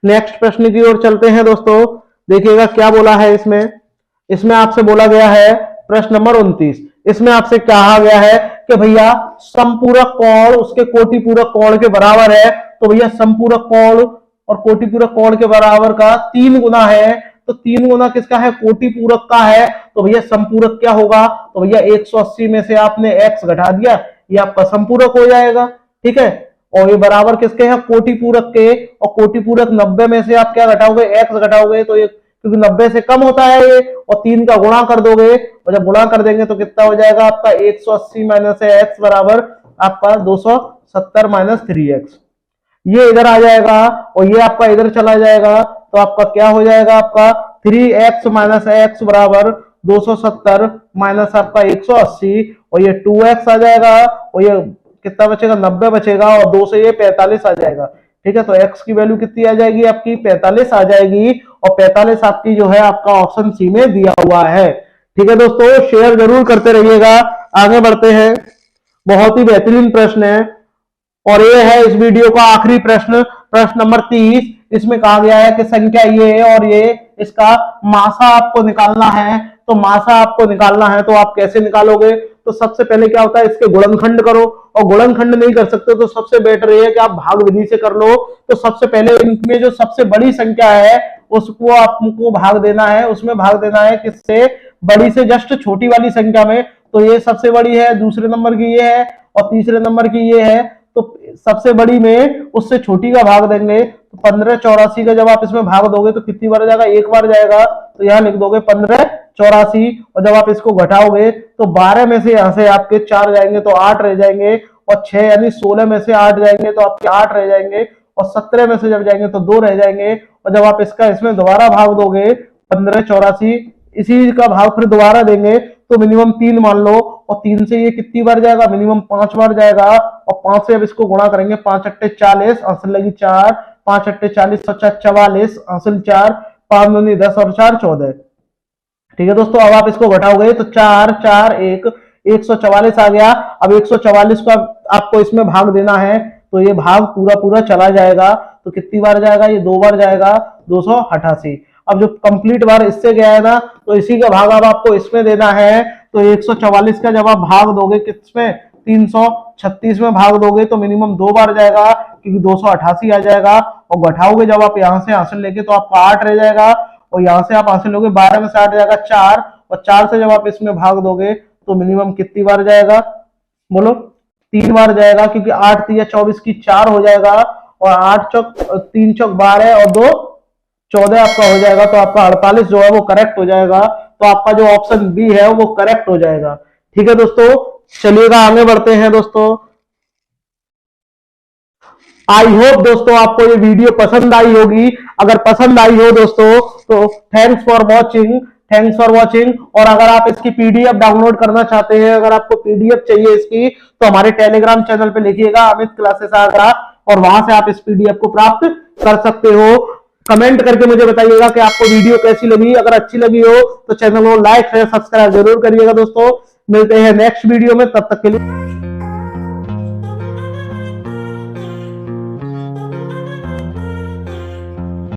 नेक्स्ट प्रश्न की ओर चलते हैं दोस्तों, देखिएगा क्या बोला है इसमें आपसे बोला गया है प्रश्न नंबर 29। इसमें आपसे कहा गया है कि भैया समपूरक कोण उसके कोटि पूरक कोण के बराबर है। तो भैया समपूरक कोण और कोटि पूरक कोण के बराबर का 3 गुना है, तो 3 गुना किसका है, कोटि पूरक का है, तो भैया समपूरक क्या होगा, तो भैया 180 में से आपने x घटा दिया, ये आपका समपूरक हो जाएगा। ठीक है, और ये बराबर किसके हैं, कोटि पूरक के, और कोटि पूरक 90 में से आप क्या घटाओगे, x घटाओगे, तो ये क्योंकि 90 से कम होता है ये, और 3 का गुणा कर दोगे, और जब गुणा कर देंगे तो कितना हो जाएगा आपका 180 माइनस x बराबर आपका 270 माइनस 3x, ये इधर आ जाएगा और ये आपका इधर चला जाएगा, तो आपका क्या हो जाएगा, आपका 3x माइनस x बराबर 270 माइनस आपका 180, और ये 2x आ जाएगा, और ये कितना बचेगा, 90 बचेगा, और 2 से ये 45 आ जाएगा। ठीक है, तो x की वैल्यू कितनी आ जाएगी आपकी, 45 आ जाएगी, और 45 आपकी जो है आपका ऑप्शन सी में दिया हुआ है। ठीक है दोस्तों, शेयर जरूर करते रहिएगा। आगे बढ़ते हैं, बहुत ही बेहतरीन प्रश्न है, और ये है इस वीडियो का आखिरी प्रश्न, प्रश्न नंबर 30। इसमें कहा गया है कि संख्या ये है और ये, इसका मासा आपको निकालना है, तो मासा आपको निकालना है तो आप कैसे निकालोगे, तो सबसे पहले क्या होता है, इसके गुणनखंड करो, और गुणनखंड नहीं कर सकते तो सबसे बेटर ये है कि आप भाग विधि से कर लो। तो सबसे पहले इनमें जो सबसे बड़ी संख्या है उसको आपको भाग देना है, उसमें भाग देना है किससे, बड़ी से जस्ट छोटी वाली संख्या में, तो ये सबसे बड़ी है, दूसरे नंबर की ये है, और तीसरे नंबर की ये है, तो सबसे बड़ी में उससे छोटी का भाग देंगे, तो 1584 का जब आप इसमें भाग दोगे तो कितनी बार जाएगा, एक बार जाएगा, तो यहाँ लिख दोगे 1584, और जब आप इसको घटाओगे तो 12 में से यहाँ से आपके 4 जाएंगे तो 8 रह जाएंगे, और 6 यानी 16 में से 8 जाएंगे तो आपके 8 रह जाएंगे, और 17 में से जब जाएंगे तो 2 रह जाएंगे, और जब आप इसका इसमें दोबारा भाग दोगे 1584, इसी का भाग फिर दोबारा देंगे तो मिनिमम 3 मान लो, और 3 से ये कितनी बार जाएगा, मिनिमम 5 बार जाएगा, और 5 से अब इसको गुणा करेंगे, 5 अट्टे 40, हासिल लगी 4, 5 अट्टे 40, 44, हासिल 4, 5 दूनी 10 और 4 14। ठीक है दोस्तों, अब आप इसको घटाओगे तो 4 4 1 144 आ गया। अब 144 को आपको इसमें भाग देना है, तो ये भाग पूरा पूरा चला जाएगा, तो कितनी बार जाएगा, ये 2 बार जाएगा, 288। अब जो कंप्लीट बार इससे गया है ना, तो इसी का भाग अब आपको इसमें देना है, तो 144 का जब आप भाग दोगे किसमें, 336 में भाग दोगे तो मिनिमम 2 बार जाएगा, क्योंकि 288 आ जाएगा, और घटाओगे जब आप यहाँ से हासिल लेके तो आपका 8 रह जाएगा, और यहाँ से आप हासिल लोगे 12 में से 8 जाएगा 4, और 4 से जब आप इसमें भाग दोगे तो मिनिमम कितनी बार जाएगा, बोलो, 3 बार जाएगा, क्योंकि 8 3 24 की 4 हो जाएगा, और 8 चौक 3 चौक 12 और 2 14 आपका हो जाएगा, तो आपका 48 जो है वो करेक्ट हो जाएगा, तो आपका जो ऑप्शन बी है वो करेक्ट हो जाएगा। ठीक है दोस्तों, चलिएगा आगे बढ़ते हैं दोस्तों। आई होप दोस्तों आपको ये वीडियो पसंद आई होगी, अगर पसंद आई हो दोस्तों तो थैंक्स फॉर वॉचिंग। और अगर आप इसकी पीडीएफ डाउनलोड करना चाहते हैं, अगर आपको पीडीएफ चाहिए इसकी, तो हमारे टेलीग्राम चैनल पे लिखिएगा अमित क्लासेस आगरा, और वहां से आप इस पीडीएफ को प्राप्त कर सकते हो। कमेंट करके मुझे बताइएगा कि आपको वीडियो कैसी लगी, अगर अच्छी लगी हो तो चैनल को लाइक शेयर सब्सक्राइब जरूर करिएगा दोस्तों। मिलते हैं नेक्स्ट वीडियो में, तब तक के लिए।